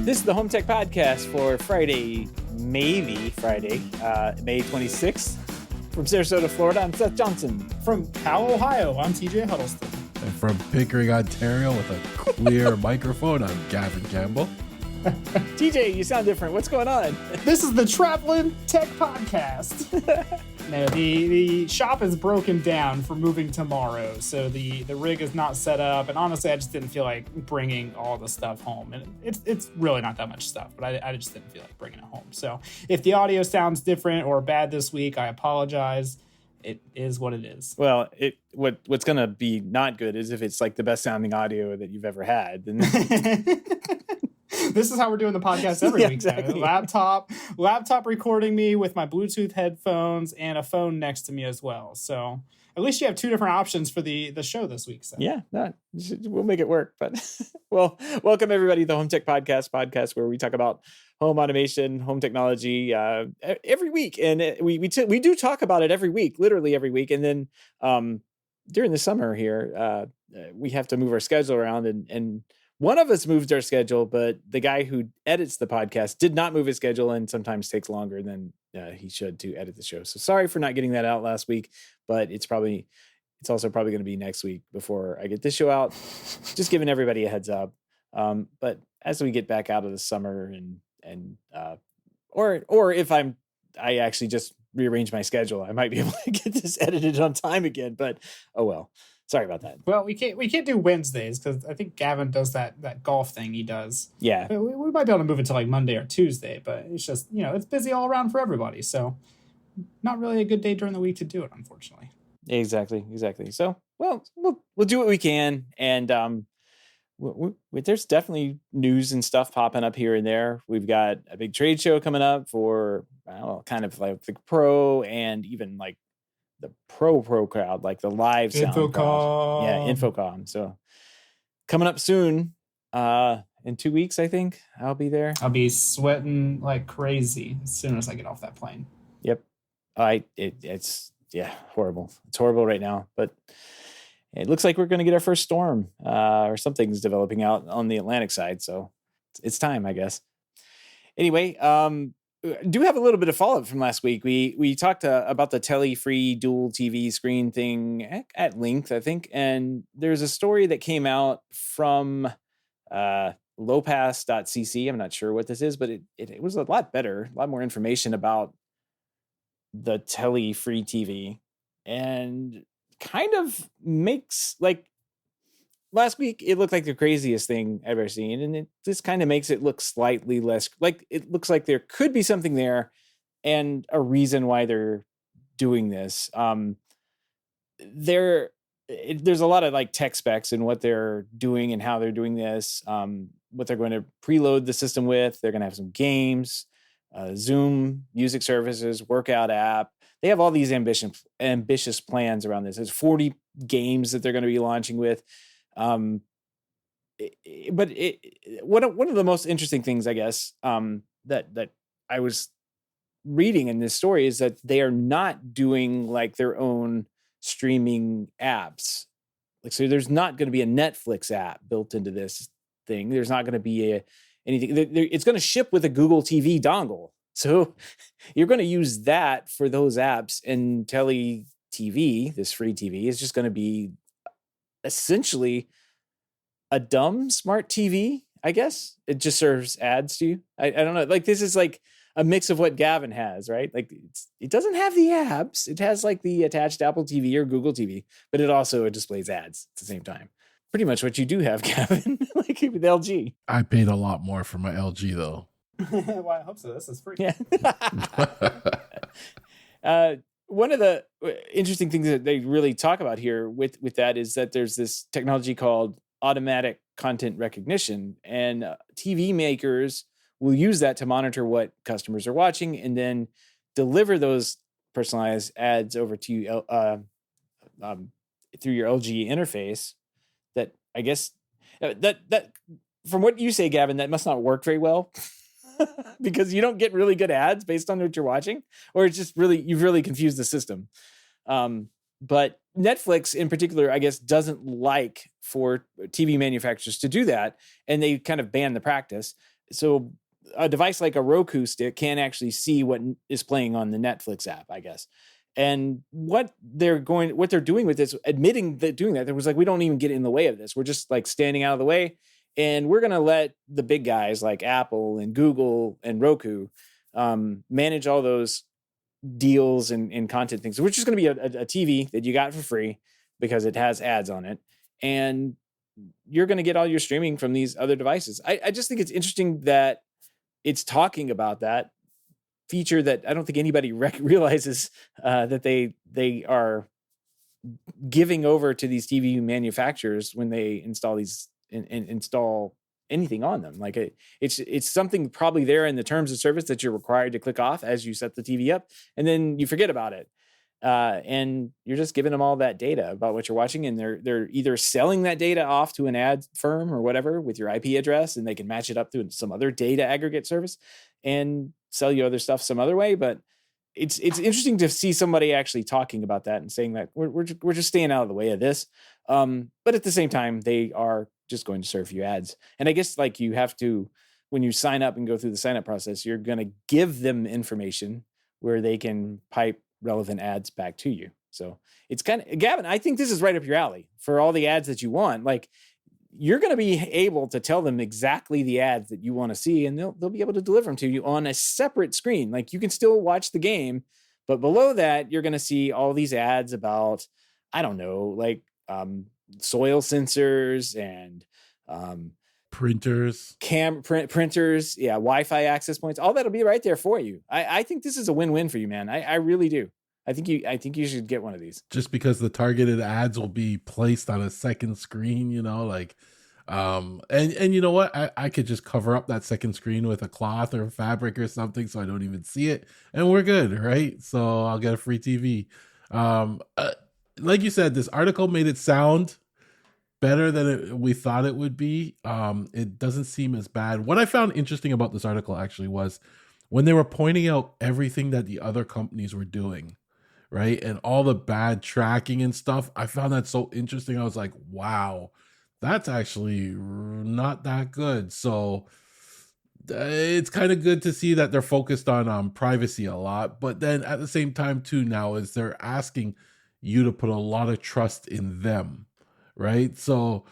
This is the HomeTech Podcast for May 26th. From Sarasota, Florida, I'm Seth Johnson. From Powell, Ohio, I'm TJ Huddleston. And from Pickering, Ontario, with a clear microphone, I'm Gavin Campbell. TJ, you sound different. What's going on? This is the Traveling Tech Podcast. No, the shop is broken down for moving tomorrow, so the rig is not set up, and honestly, I just didn't feel like bringing all the stuff home, and it's really not that much stuff, but I just didn't feel like bringing it home. So if the audio sounds different or bad this week, I apologize. It is what it is. Well, what's going to be not good is if it's like the best sounding audio that you've ever had. Then this is how we're doing the podcast every week. Exactly. Laptop recording me with my Bluetooth headphones and a phone next to me as well. So at least you have two different options for the show this week. So. Yeah, we'll make it work. But well, welcome everybody to the HomeTech podcast where we talk about home automation, home technology every week, and we do talk about it every week, literally every week. And then during the summer here, we have to move our schedule around, and one of us moved our schedule, but the guy who edits the podcast did not move his schedule, and sometimes takes longer than he should to edit the show. So sorry for not getting that out last week, but it's also probably going to be next week before I get this show out. Just giving everybody a heads up. But as we get back out of the summer or if I actually just rearrange my schedule, I might be able to get this edited on time again. But oh well. Sorry about that. Well, we can't do Wednesdays because I think Gavin does that golf thing he does. Yeah. We might be able to move it to like Monday or Tuesday, but it's just, it's busy all around for everybody. So not really a good day during the week to do it, unfortunately. Exactly. So, well, we'll do what we can. And there's definitely news and stuff popping up here and there. We've got a big trade show coming up for kind of like the pro and even like the pro crowd, like the live sound crowd. Yeah, Infocom. So coming up soon, in 2 weeks, I think I'll be there. I'll be sweating like crazy as soon as I get off that plane. Yep. It's horrible. It's horrible right now, but it looks like we're going to get our first storm, or something's developing out on the Atlantic side. So it's time, I guess. Anyway, do have a little bit of follow-up from last week. We talked about the Telly free dual TV screen thing at length, I think. And there's a story that came out from lowpass.cc. I'm not sure what this is, but it was a lot better, a lot more information about the Telly free TV, and kind of makes, like, last week it looked like the craziest thing I've ever seen, and this kind of makes it look slightly less, like, it looks like there could be something there and a reason why they're doing this. There's a lot of like tech specs and what they're doing and how they're doing this, what they're going to preload the system with. They're going to have some games, Zoom, music services, workout app. They have all these ambitious plans around this. There's 40 games that they're going to be launching with. But one of the most interesting things, I guess, that I was reading in this story is that they are not doing like their own streaming apps. Like, so there's not going to be a Netflix app built into this thing. There's not going to be anything. It's going to ship with a Google TV dongle. So you're going to use that for those apps, and Telly TV, this free TV, is just going to be essentially a dumb smart TV, I guess. It just serves ads to you. I don't know. Like, this is like a mix of what Gavin has, right? Like, it doesn't have the apps. It has like the attached Apple TV or Google TV, but it also displays ads at the same time. Pretty much what you do have, Gavin, like with LG. I paid a lot more for my LG, though. Well, I hope so. This is free. Yeah. One of the interesting things that they really talk about here with that is that there's this technology called automatic content recognition, and TV makers will use that to monitor what customers are watching and then deliver those personalized ads over to you through your LG interface. That, I guess, that from what you say, Gavin, that must not work very well. Because you don't get really good ads based on what you're watching, or it's just you've really confused the system. But Netflix in particular, I guess, doesn't like for TV manufacturers to do that, and they kind of ban the practice. so a device like a Roku stick can actually see what is playing on the Netflix app, I guess. And what they're doing with this, admitting that doing that, there was like, we don't even get in the way of this. We're just like standing out of the way. And we're going to let the big guys like Apple and Google and Roku manage all those deals and content things, which is going to be a TV that you got for free because it has ads on it. And you're going to get all your streaming from these other devices. I just think it's interesting that it's talking about that feature that I don't think anybody realizes that they are giving over to these TV manufacturers when they install these and install anything on them. Like it's something probably there in the terms of service that you're required to click off as you set the TV up, and then you forget about it. And you're just giving them all that data about what you're watching, and they're either selling that data off to an ad firm or whatever with your IP address, and they can match it up to some other data aggregate service and sell you other stuff some other way. But it's interesting to see somebody actually talking about that and saying that we're just staying out of the way of this. But at the same time, they are just going to serve you ads. And I guess like you have to, when you sign up and go through the sign up process, you're going to give them information where they can pipe relevant ads back to you. So it's kind of, Gavin, I think this is right up your alley for all the ads that you want. Like you're going to be able to tell them exactly the ads that you want to see, and they'll be able to deliver them to you on a separate screen. Like you can still watch the game, but below that, you're going to see all these ads about, I don't know, like soil sensors and printers, printers, yeah, Wi-Fi access points. All that'll be right there for you. I think this is a win-win for you, man. I really do. I think you should get one of these. Just because the targeted ads will be placed on a second screen, like, and you know what? I could just cover up that second screen with a cloth or fabric or something so I don't even see it, and we're good, right? So I'll get a free TV. Like you said, this article made it sound better than we thought it would be. It doesn't seem as bad. What I found interesting about this article actually was when they were pointing out everything that the other companies were doing, right? And all the bad tracking and stuff. I found that so interesting. I was like, wow, that's actually not that good. So it's kind of good to see that they're focused on privacy a lot. But then at the same time too, now is they're asking you to put a lot of trust in them, right? So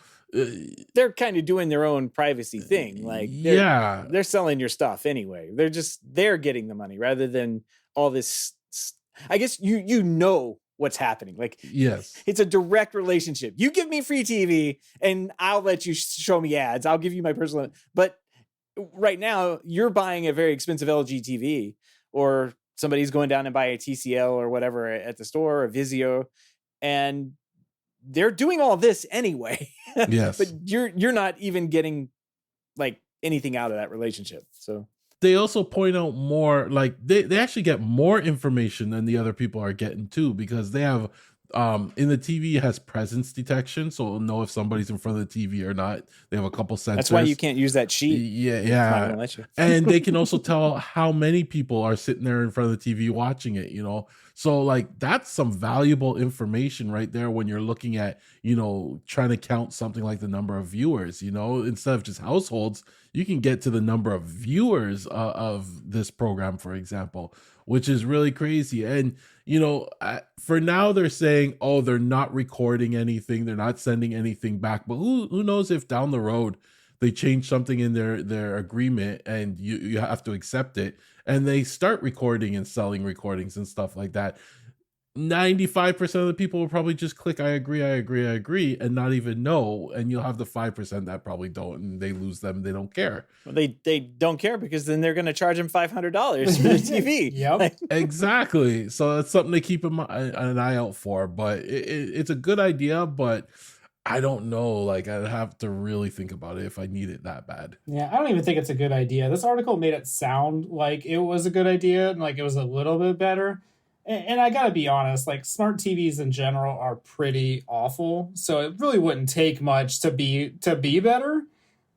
they're kind of doing their own privacy thing. Like they're selling your stuff anyway. They're getting the money rather than all this. I guess you know what's happening. Like, yes, it's a direct relationship. You give me free TV and I'll let you show me ads. I'll give you my personal, but right now you're buying a very expensive LG TV, or somebody's going down and buy a TCL or whatever at the store, or Vizio, and they're doing all this anyway. Yes. But you're not even getting like anything out of that relationship. So they also point out more, like they actually get more information than the other people are getting too, because they have in the TV, it has presence detection, so it'll know if somebody's in front of the TV or not. They have a couple sensors. That's why you can't use that sheet. Yeah. And they can also tell how many people are sitting there in front of the TV watching it, So like that's some valuable information right there when you're looking at, trying to count something like the number of viewers, instead of just households, you can get to the number of viewers of this program, for example, which is really crazy. And, for now they're saying, oh, they're not recording anything. They're not sending anything back. But who knows if down the road they change something in their agreement and you have to accept it, and they start recording and selling recordings and stuff like that. 95% of the people will probably just click I agree and not even know, and you'll have the 5% that probably don't, and they lose them. They don't care. Well, they don't care, because then they're going to charge them $500 for the TV. Yep. Exactly. So that's something to keep an eye out for. But it's a good idea, but I don't know. Like, I'd have to really think about it if I need it that bad. Yeah, I don't even think it's a good idea. This article made it sound like it was a good idea and like it was a little bit better. And I gotta be honest, like smart TVs in general are pretty awful. So it really wouldn't take much to be better.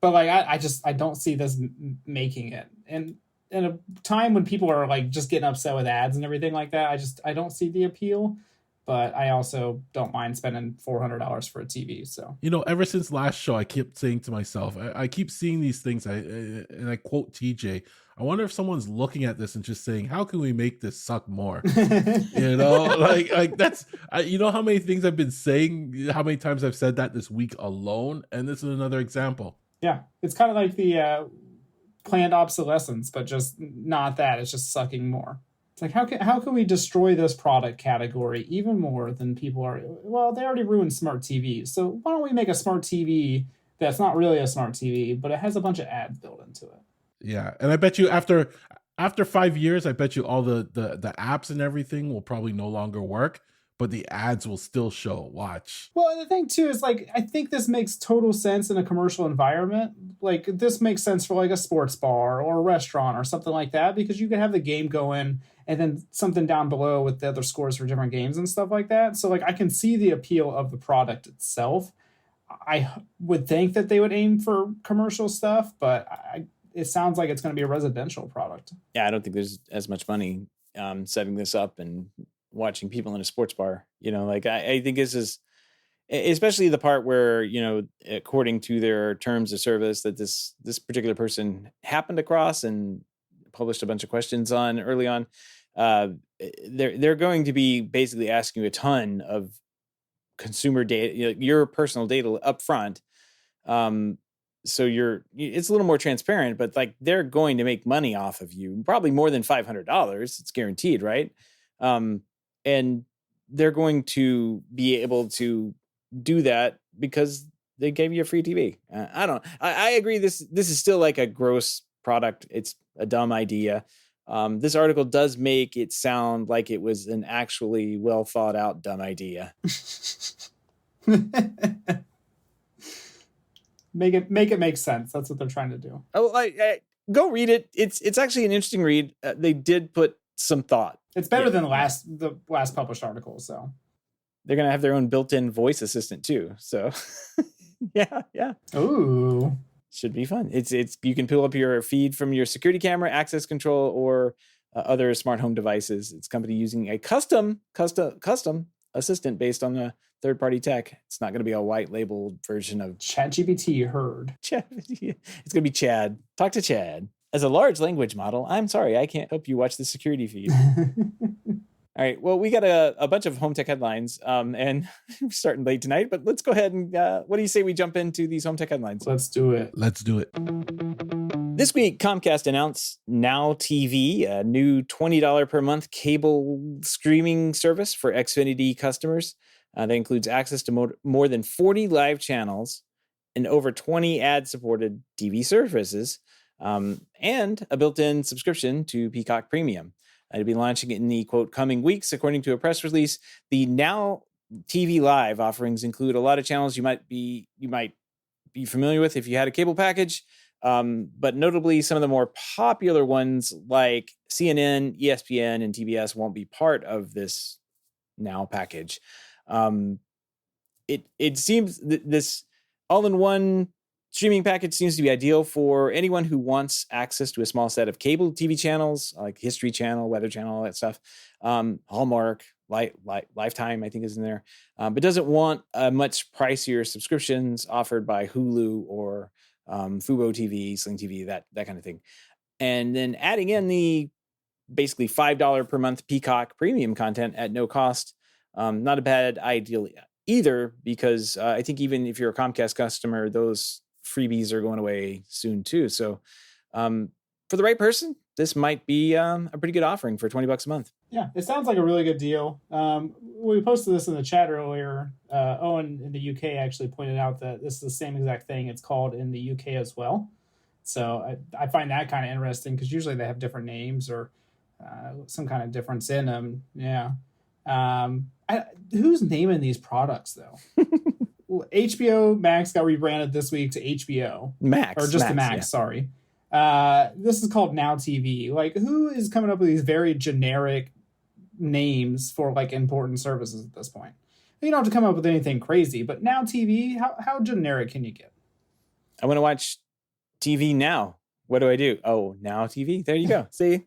But like I don't see this making it. And in a time when people are like just getting upset with ads and everything like that, I don't see the appeal. but I also don't mind spending $400 for a TV. So, Ever since last show, I kept saying to myself, I keep seeing these things, and I quote TJ, I wonder if someone's looking at this and just saying, how can we make this suck more? Like that's, how many things I've been saying, how many times I've said that this week alone, and this is another example. Yeah, it's kind of like the planned obsolescence, but just not that. It's just sucking more. It's like, how can we destroy this product category even more than people are? Well, they already ruined smart TVs, so why don't we make a smart TV that's not really a smart TV, but it has a bunch of ads built into it? Yeah, and I bet you after 5 years, I bet you all the apps and everything will probably no longer work, but the ads will still show. Watch. Well, and the thing too is, like, I think this makes total sense in a commercial environment. Like, this makes sense for like a sports bar or a restaurant or something like that, because you can have the game going and then something down below with the other scores for different games and stuff like that. So like, I can see the appeal of the product itself. I would think that they would aim for commercial stuff, but it sounds like it's going to be a residential product. Yeah, I don't think there's as much money setting this up and watching people in a sports bar. I think this is, especially the part where, according to their terms of service that this particular person happened across and published a bunch of questions on early on, they're going to be basically asking you a ton of consumer data, your personal data up front. So it's a little more transparent, but like, they're going to make money off of you, probably more than $500. It's guaranteed, right? And they're going to be able to do that because they gave you a free TV. I agree. This is still like a gross product. It's a dumb idea. This article does make it sound like it was an actually well thought out dumb idea. Make it make sense. That's what they're trying to do. Oh, go read it. It's actually an interesting read. They did put some thought. It's better than the last published article. So they're gonna have their own built-in voice assistant too. So yeah. Ooh, should be fun. It's you can pull up your feed from your security camera, access control, or other smart home devices. It's company using a custom assistant based on the third-party tech. It's not going to be a white labeled version of ChatGPT. Heard. It's going to be Chad. Talk to Chad. As a large language model, I'm sorry, I can't help you watch the security feed. All right. Well, we got a bunch of HomeTech headlines, and we're starting late tonight, but let's go ahead and what do you say we jump into these HomeTech headlines? Let's do it. This week, Comcast announced Now TV, a new $20 per month cable streaming service for Xfinity customers. That includes access to more than 40 live channels and over 20 ad-supported TV services, and a built-in subscription to Peacock Premium. It'll be launching in the, quote, coming weeks, according to a press release. The Now TV Live offerings include a lot of channels you might be familiar with if you had a cable package, but notably some of the more popular ones like CNN, ESPN, and TBS won't be part of this Now package. It seems that this all-in-one streaming package seems to be ideal for anyone who wants access to a small set of cable TV channels like History Channel, Weather Channel, all that stuff. Hallmark, Lifetime, I think, is in there, but doesn't want much pricier subscriptions offered by Hulu or Fubo TV, Sling TV, that kind of thing. And then adding in the basically $5 per month Peacock Premium content at no cost. Not a bad idea either, because I think even if you're a Comcast customer, those freebies are going away soon too. So for the right person, this might be a pretty good offering for $20 a month. Yeah, it sounds like a really good deal. We posted this in the chat earlier. Owen in the UK actually pointed out that this is the same exact thing it's called in the UK as well. So I find that kind of interesting, because usually they have different names or some kind of difference in them. Yeah. Who's naming these products though? HBO Max got rebranded this week to HBO Max, or just the Max. Yeah. Sorry. This is called Now TV. Like, who is coming up with these very generic names for like important services at this point? You don't have to come up with anything crazy, but Now TV, how generic can you get? I want to watch TV now. What do I do? Oh, Now TV. There you go. See,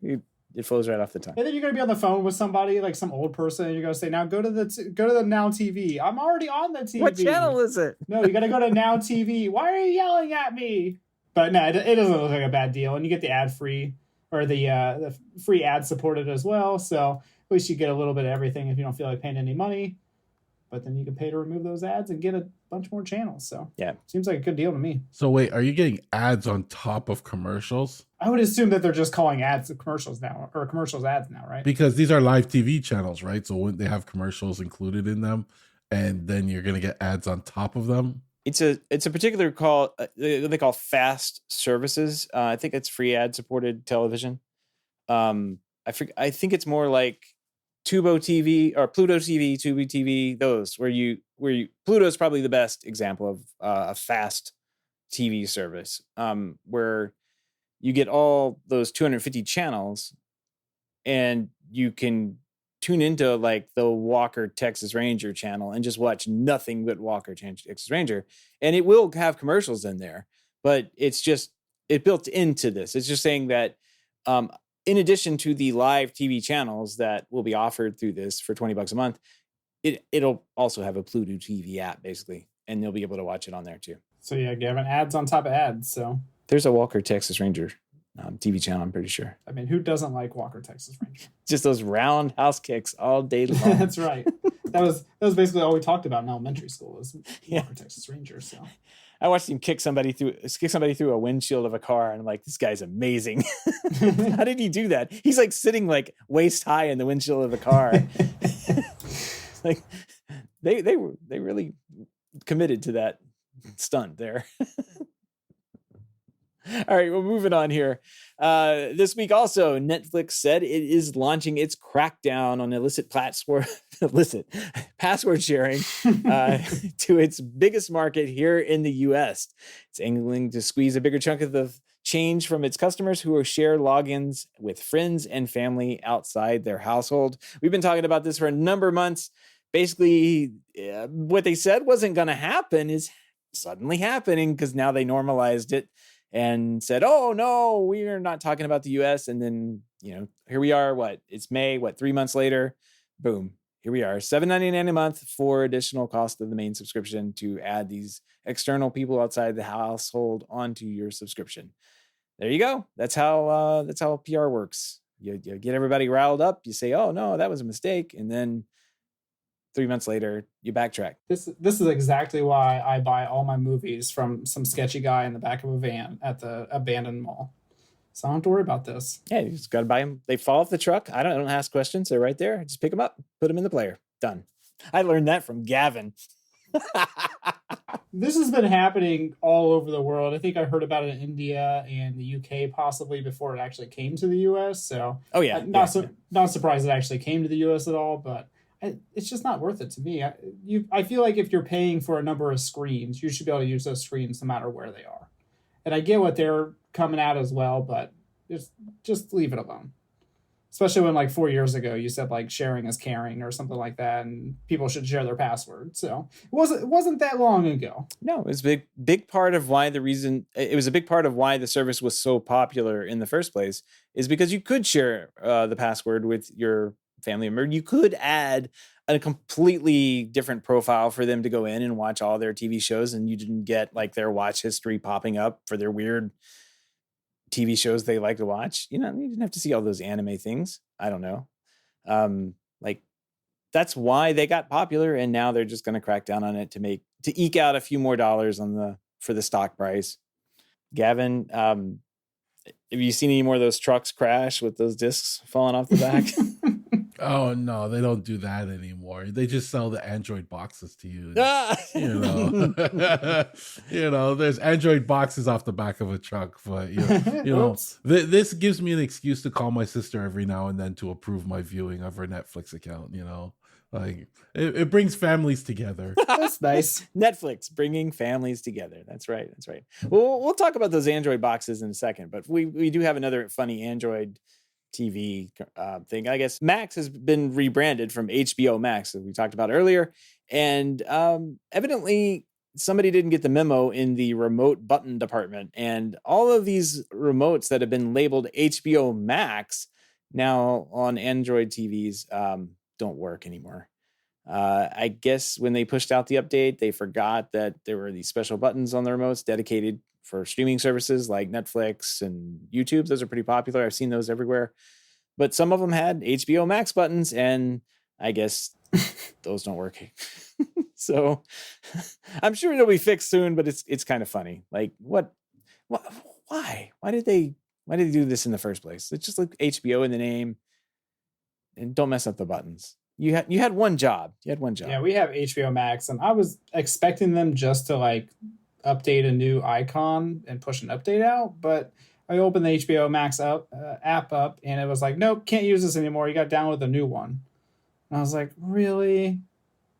it flows right off the tongue. And then you're gonna be on the phone with somebody, like some old person, and you're gonna say, "Now go to the Now TV." I'm already on the TV. What channel is it? No, you gotta go to Now TV. Why are you yelling at me? But no, it doesn't look like a bad deal, and you get the ad free or the free ad supported as well. So at least you get a little bit of everything if you don't feel like paying any money. But then you can pay to remove those ads and get a bunch more channels. So yeah, seems like a good deal to me. So wait, are you getting ads on top of commercials? I would assume that they're just calling ads commercials now, or commercials ads now, right? Because these are live TV channels, right? So wouldn't they have commercials included in them, and then you're going to get ads on top of them? It's a particular call they call fast services. I think it's free ad supported television. I think it's more like Tubo TV or Pluto TV, Tubi TV. Those where you Pluto is probably the best example of a fast TV service, where you get all those 250 channels, and you can tune into like the Walker Texas Ranger channel and just watch nothing but Walker Texas Ranger, and it will have commercials in there, but it's built into this. It's just saying that in addition to the live TV channels that will be offered through this for $20 a month, it'll also have a Pluto TV app basically, and they'll be able to watch it on there too. So yeah, Gavin, ads on top of ads. So there's a Walker Texas Ranger TV channel, I'm pretty sure. I mean, who doesn't like Walker Texas Ranger? Just those roundhouse kicks all day long. That's right. That was basically all we talked about in elementary school was Walker Texas Ranger. So I watched him kick somebody through a windshield of a car, and I'm like, this guy's amazing. How did he do that? He's like sitting like waist high in the windshield of the car. Like they really committed to that stunt there. All right, well, moving on here. This week also, Netflix said it is launching its crackdown on illicit password sharing to its biggest market here in the U.S. It's angling to squeeze a bigger chunk of the change from its customers who will share logins with friends and family outside their household. We've been talking about this for a number of months. Basically, what they said wasn't going to happen is suddenly happening because now they normalized it and said, oh, no, we are not talking about the U.S. And then, here we are. It's May, 3 months later? Boom. Here we are. $7.99 a month for additional cost of the main subscription to add these external people outside the household onto your subscription. There you go. That's how PR works. You get everybody riled up. You say, oh, no, that was a mistake. And then 3 months later, you backtrack. This is exactly why I buy all my movies from some sketchy guy in the back of a van at the abandoned mall. So I don't have to worry about this. Yeah, you just got to buy them. They fall off the truck. I don't ask questions. They're right there. Just pick them up, put them in the player. Done. I learned that from Gavin. This has been happening all over the world. I think I heard about it in India and the UK possibly before it actually came to the US. So not surprised it actually came to the US at all, but it's just not worth it to me. I feel like if you're paying for a number of screens, you should be able to use those screens no matter where they are. And I get what they're coming at as well, but just leave it alone. Especially when like 4 years ago you said like sharing is caring or something like that, and people should share their password. So it wasn't that long ago. No, it was a big part of why it was a big part of why the service was so popular in the first place is because you could share the password with your family member. You could add a completely different profile for them to go in and watch all their TV shows, and you didn't get like their watch history popping up for their weird TV shows they like to watch. You didn't have to see all those anime things. I don't know. That's why they got popular, and now they're just going to crack down on it to eke out a few more dollars for the stock price. Gavin, have you seen any more of those trucks crash with those discs falling off the back? Oh no, they don't do that anymore. They just sell the Android boxes to you. There's Android boxes off the back of a truck, but this gives me an excuse to call my sister every now and then to approve my viewing of her Netflix account. Like it brings families together. That's nice. Netflix bringing families together. That's right. Well, we'll talk about those Android boxes in a second, but we do have another funny Android TV thing. I guess Max has been rebranded from HBO Max, as we talked about earlier. And evidently somebody didn't get the memo in the remote button department. And all of these remotes that have been labeled HBO Max now on Android TVs don't work anymore. I guess when they pushed out the update, they forgot that there were these special buttons on the remotes dedicated for streaming services like Netflix and YouTube. Those are pretty popular. I've seen those everywhere. But some of them had HBO Max buttons, and I guess those don't work. So I'm sure it'll be fixed soon, but it's kind of funny. Like what why? Why did they do this in the first place? It's just like HBO in the name, and don't mess up the buttons. You had one job. Yeah, we have HBO Max, and I was expecting them just to like update a new icon and push an update out, but I opened the HBO Max app up, and it was like, nope, can't use this anymore. You got to download the new one. And I was like, really?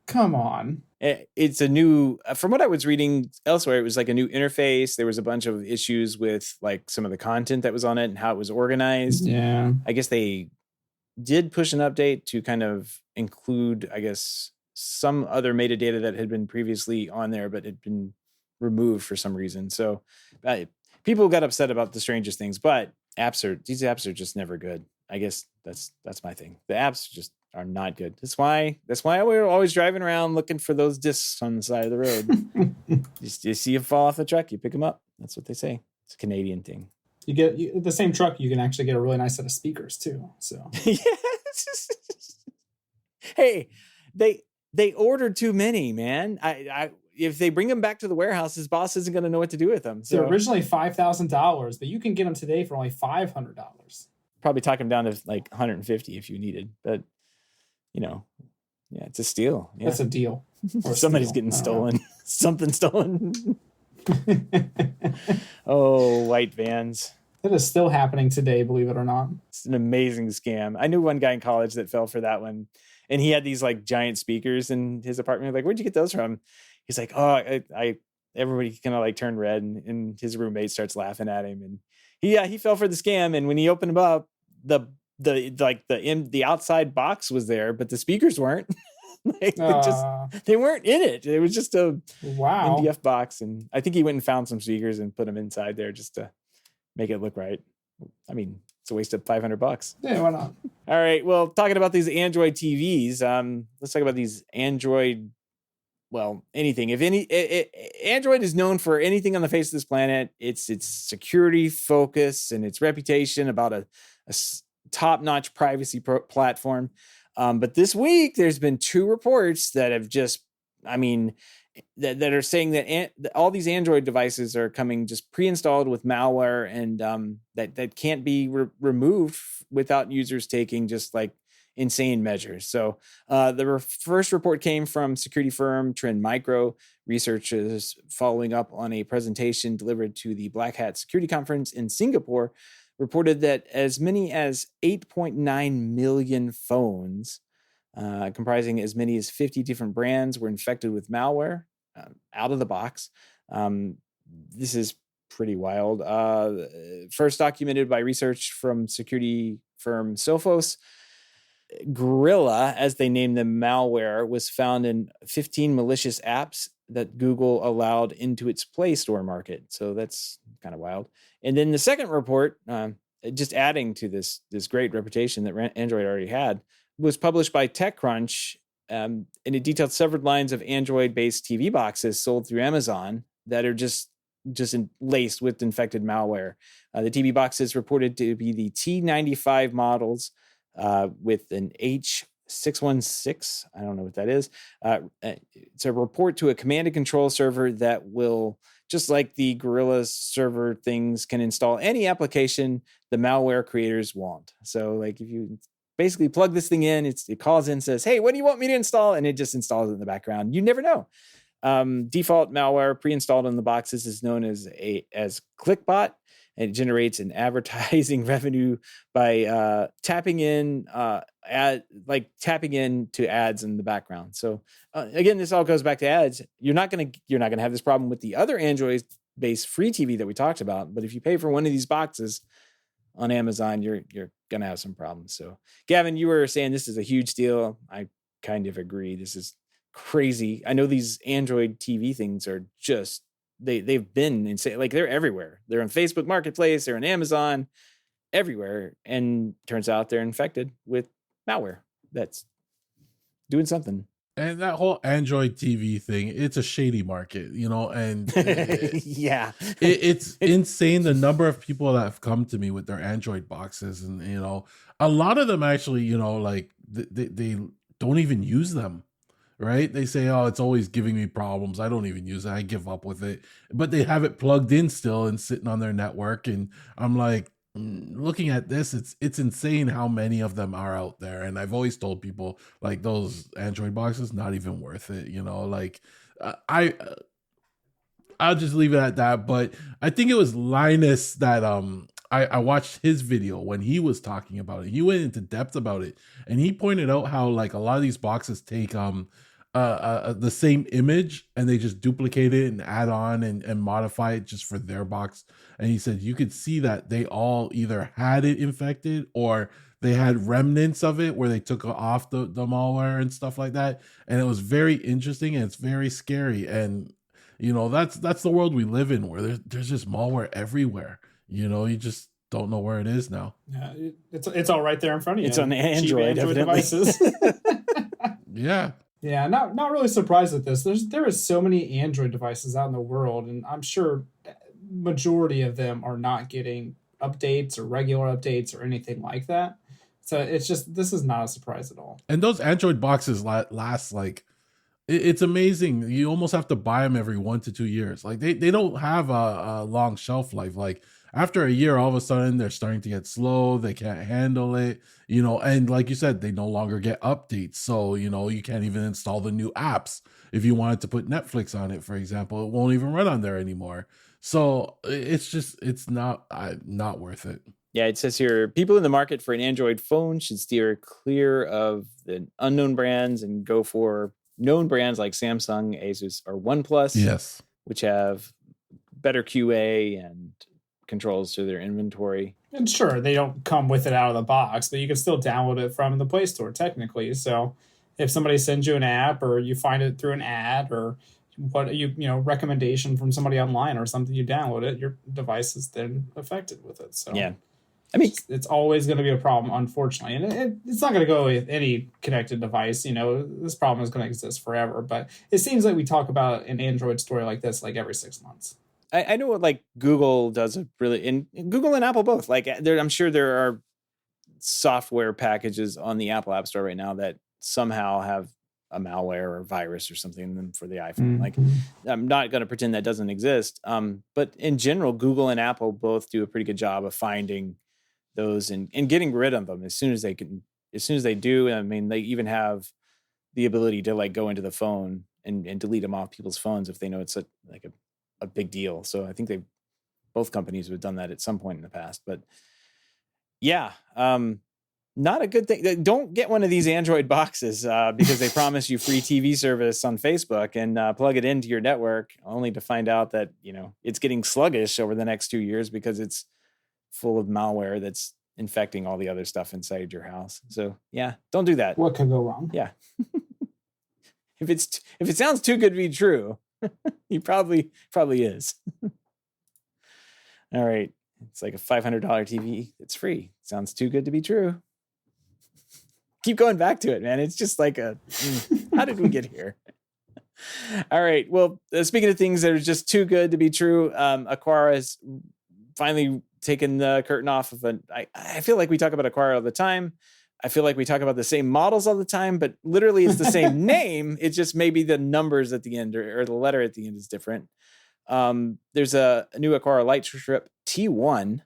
Come on. It's a new, from what I was reading elsewhere, it was like a new interface. There was a bunch of issues with like some of the content that was on it and how it was organized. Yeah. I guess they did push an update to kind of include, I guess, some other metadata that had been previously on there, but had been removed for some reason. So people got upset about the strangest things, but these apps are just never good. I guess that's my thing. The apps just are not good. That's why we're always driving around looking for those discs on the side of the road. you see them fall off the truck, you pick them up. That's what they say. It's a Canadian thing. You get the same truck, you can actually get a really nice set of speakers too. So hey, they ordered too many, man. I if they bring them back to the warehouse, his boss isn't going to know what to do with them. So they're originally $5,000, but you can get them today for only $500. Probably talk them down to like 150 if you needed, but yeah, it's a steal. Yeah. That's a deal. Somebody's getting stolen. Something stolen. Oh, white vans. That is still happening today, believe it or not. It's an amazing scam. I knew one guy in college that fell for that one, and he had these like giant speakers in his apartment. Like, where'd you get those from? He's like, oh, I everybody kind of like turned red, and his roommate starts laughing at him, and he fell for the scam. And when he opened them up, the outside box was there, but the speakers weren't. They weren't in it. It was just a MDF box, and I think he went and found some speakers and put them inside there just to make it look right. I mean, it's a waste of $500. Yeah, why not? All right. Well, talking about these Android TVs, let's talk about these Android. Well, anything. Android is known for anything on the face of this planet. It's security focus and its reputation about a top-notch privacy platform. But this week, there's been two reports that have just, that are saying that all these Android devices are coming just pre-installed with malware, and that can't be removed without users taking just like insane measures. So the first report came from security firm Trend Micro. Researchers following up on a presentation delivered to the Black Hat Security Conference in Singapore reported that as many as 8.9 million phones, comprising as many as 50 different brands, were infected with malware out of the box. This is pretty wild. First documented by research from security firm Sophos. Gorilla, as they named them, malware was found in 15 malicious apps that Google allowed into its Play Store market. So that's kind of wild. And then the second report, just adding to this great reputation that Android already had, was published by TechCrunch, and it detailed several lines of Android-based TV boxes sold through Amazon that are just laced with infected malware. The TV boxes reported to be the T95 models with an H616. I don't know what that is. It's a report to a command and control server that will, just like the Gorilla server things, can install any application the malware creators want. So like if you basically plug this thing in, it calls in, says, hey, what do you want me to install? And it just installs it in the background. You never know. Default malware pre-installed in the boxes is known as ClickBot, and it generates an advertising revenue by tapping in to ads in the background. So again, this all goes back to ads. You're not gonna have this problem with the other Android-based free TV that we talked about, but if you pay for one of these boxes on Amazon, you're gonna have some problems. So, Gavin, you were saying this is a huge deal. I kind of agree. This is crazy. I know these Android TV things are just they've been insane. Like they're everywhere. They're on Facebook Marketplace. They're on Amazon. everywhere, and turns out they're infected with malware that's doing something. And that whole Android TV thing, it's a shady market, and Yeah. it's insane the number of people that have come to me with their Android boxes, and a lot of them actually, like they don't even use them, right? They say, "Oh, it's always giving me problems. I don't even use it. I give up with it." But they have it plugged in still and sitting on their network, and I'm like, looking at this, it's insane how many of them are out there. And I've always told people, like, those Android boxes, not even worth it. Like, I'll just leave it at that. But I think it was Linus that I watched his video when he was talking about it. He went into depth about it, and he pointed out how, like, a lot of these boxes take the same image and they just duplicate it and add on and modify it just for their box. And he said you could see that they all either had it infected or they had remnants of it where they took off the malware and stuff like that. And it was very interesting and it's very scary. And that's the world we live in, where there's just malware everywhere. You just don't know where it is now. Yeah, it's all right there in front of you. It's on Android devices. Yeah. Yeah, not really surprised at this. There is so many Android devices out in the world, and I'm sure majority of them are not getting updates or regular updates or anything like that. So it's just, this is not a surprise at all. And those Android boxes last like, it's amazing. You almost have to buy them every 1 to 2 years. Like they don't have a long shelf life. Like after a year, all of a sudden they're starting to get slow. They can't handle it, and like you said, they no longer get updates. So, you can't even install the new apps. If you wanted to put Netflix on it, for example, it won't even run on there anymore. So it's not worth it. Yeah, it says here, people in the market for an Android phone should steer clear of the unknown brands and go for known brands like Samsung, Asus, or OnePlus. Yes. Which have better QA and controls to their inventory. And sure, they don't come with it out of the box, but you can still download it from the Play Store technically. So if somebody sends you an app or you find it through an ad or recommendation from somebody online or something, you download it, your device is then affected with it. So yeah, I mean, it's always going to be a problem, unfortunately, and it's not going to go with any connected device. This problem is going to exist forever. But it seems like we talk about an Android story like this like every 6 months. I know what like Google does a really, and Google and Apple both. Like I'm sure there are software packages on the Apple App Store right now that somehow have a malware or virus or something in them for the iPhone. Mm-hmm. Like I'm not going to pretend that doesn't exist. But in general, Google and Apple both do a pretty good job of finding those and getting rid of them as soon as they can. As soon as they do, I mean, they even have the ability to like go into the phone and delete them off people's phones if they know it's a big deal. So I think both companies have done that at some point in the past. But yeah, not a good thing. Don't get one of these Android boxes because they promise you free TV service on Facebook and plug it into your network, only to find out that it's getting sluggish over the next 2 years because it's full of malware that's infecting all the other stuff inside your house. So yeah, don't do that. What could go wrong? Yeah. If it sounds too good to be true, he probably is. All right. It's like a $500 TV. It's free. Sounds too good to be true. Keep going back to it, man. It's just like how did we get here? All right. Well, speaking of things that are just too good to be true, Aqara has finally taken the curtain off of I feel like we talk about Aqara all the time. I feel like we talk about the same models all the time, but literally it's the same name. It's just maybe the numbers at the end or the letter at the end is different. There's a new Aqara light strip T1.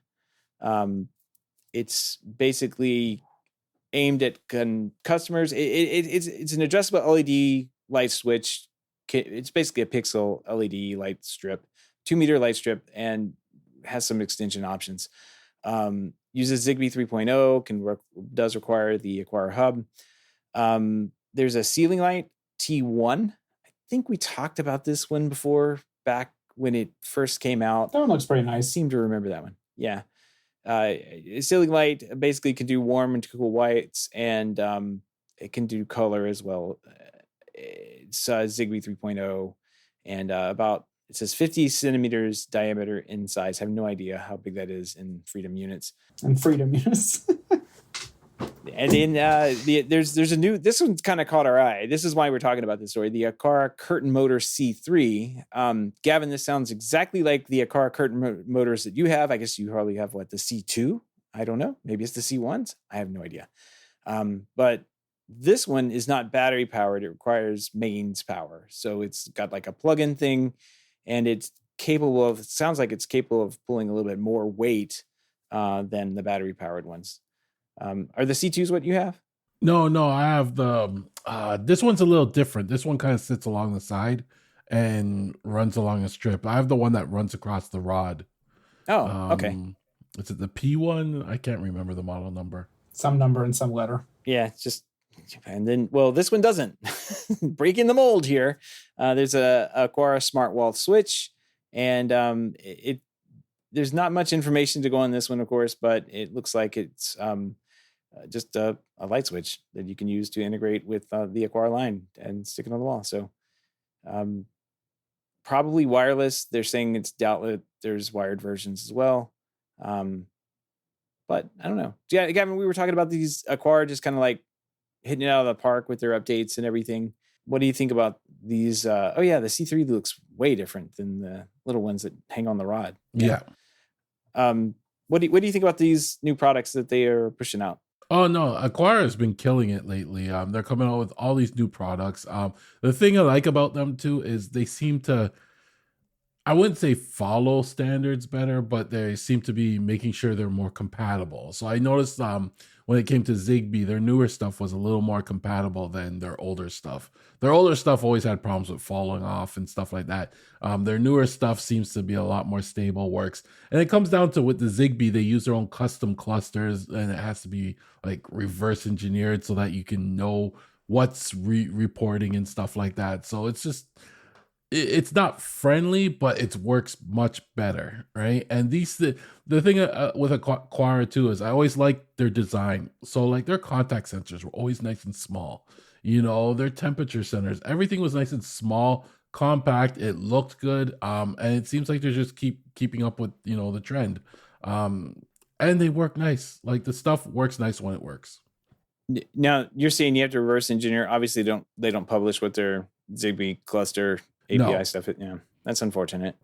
It's basically aimed at customers. It's an adjustable LED light switch. It's basically a pixel LED light strip, 2-meter light strip, and has some extension options. Uses Zigbee 3.0, does require the Aqara hub. There's a ceiling light T1. I think we talked about this one before back when it first came out. That one looks pretty nice. I seem to remember that one. Yeah. Ceiling light basically can do warm and cool whites, and it can do color as well. It's Zigbee 3.0 and about It says 50 centimeters diameter in size. I have no idea how big that is in freedom units. And freedom units. And in there's a new, this one's kind of caught our eye. This is why we're talking about this story. The Aqara curtain motor C3. Gavin, this sounds exactly like the Aqara curtain motors that you have. I guess you probably have the C2. I don't know. Maybe it's the C1s. I have no idea. But this one is not battery powered. It requires mains power. So it's got like a plug-in thing, and it's capable of, it sounds like it's capable of pulling a little bit more weight than the battery powered ones. Are the C2s what you have? No, I have the this one's a little different. This one kind of sits along the side and runs along a strip. I have the one that runs across the rod. Oh, okay. Is it the P1? I can't remember the model number. Some number and some letter. Yeah, it's just, and then, well, this one doesn't. Breaking the mold here. There's a Aqara smart wall switch, and there's not much information to go on this one, of course, but it looks like it's just a light switch that you can use to integrate with the Aqara line and stick it on the wall. So probably wireless. They're saying it's doubtless there's wired versions as well. But I don't know. Yeah, Gavin, we were talking about these Aqara just kind of like hitting it out of the park with their updates and everything. What do you think about these? The C3 looks way different than the little ones that hang on the rod. Yeah. What do you think about these new products that they are pushing out? Oh no, Aqara has been killing it lately. They're coming out with all these new products. The thing I like about them too is they seem to, I wouldn't say follow standards better, but they seem to be making sure they're more compatible. So I noticed when it came to Zigbee, their newer stuff was a little more compatible than their older stuff. Their older stuff always had problems with falling off and stuff like that. Their newer stuff seems to be a lot more stable, works. And it comes down to with the Zigbee, they use their own custom clusters, and it has to be like reverse engineered so that you can know what's reporting and stuff like that. So it's just, it's not friendly, but it works much better, right? And the thing with Aqara too is I always like their design. So like their contact sensors were always nice and small. Their temperature sensors, everything was nice and small, compact. It looked good, and it seems like they're just keeping up with the trend. And they work nice. Like the stuff works nice when it works. Now you're saying you have to reverse engineer. Obviously, they don't publish what their Zigbee cluster API stuff. Yeah, that's unfortunate.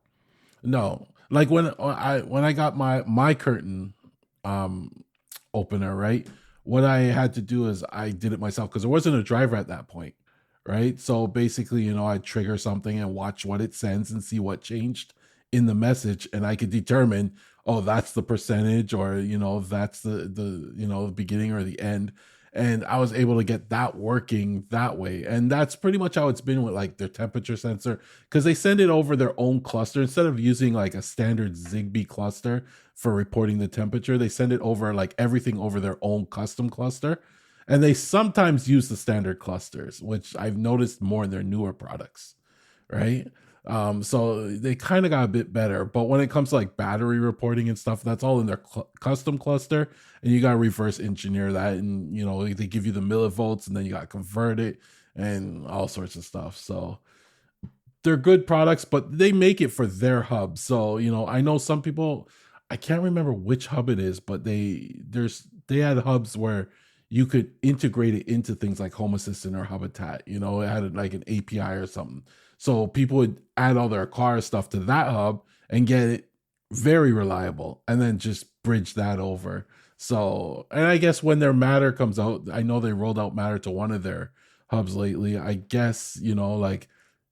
No, like when I got my curtain opener, right? What I had to do is I did it myself because there wasn't a driver at that point, right? So basically, I'd trigger something and watch what it sends and see what changed in the message, and I could determine, oh, that's the percentage, or that's the beginning or the end. And I was able to get that working that way. And that's pretty much how it's been with like their temperature sensor, because they send it over their own cluster. Instead of using like a standard Zigbee cluster for reporting the temperature, they send it over like everything over their own custom cluster. And they sometimes use the standard clusters, which I've noticed more in their newer products, right? So they kind of got a bit better, but when it comes to like battery reporting and stuff, that's all in their custom cluster, and you got to reverse engineer that, and they give you the millivolts, and then you got to convert it and all sorts of stuff. So they're good products, but they make it for their hub. So I know some people, I can't remember which hub it is, but they had hubs where you could integrate it into things like Home Assistant or Habitat. It had like an API or something. So people would add all their car stuff to that hub and get it very reliable, and then just bridge that over. So, and I guess when their Matter comes out, I know they rolled out Matter to one of their hubs lately. I guess, like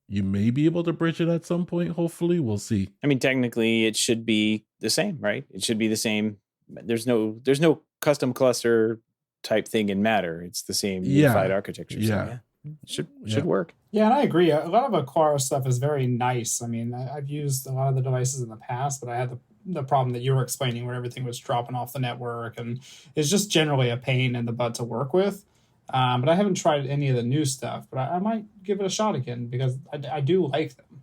you may be able to bridge it at some point. Hopefully, we'll see. I mean, technically it should be the same, right? It should be the same. There's no custom cluster type thing in Matter. It's the same unified architecture. So should work. Yeah, and I agree. A lot of Aqara stuff is very nice. I mean, I've used a lot of the devices in the past, but I had the problem that you were explaining where everything was dropping off the network, and it's just generally a pain in the butt to work with. But I haven't tried any of the new stuff, but I might give it a shot again because I do like them.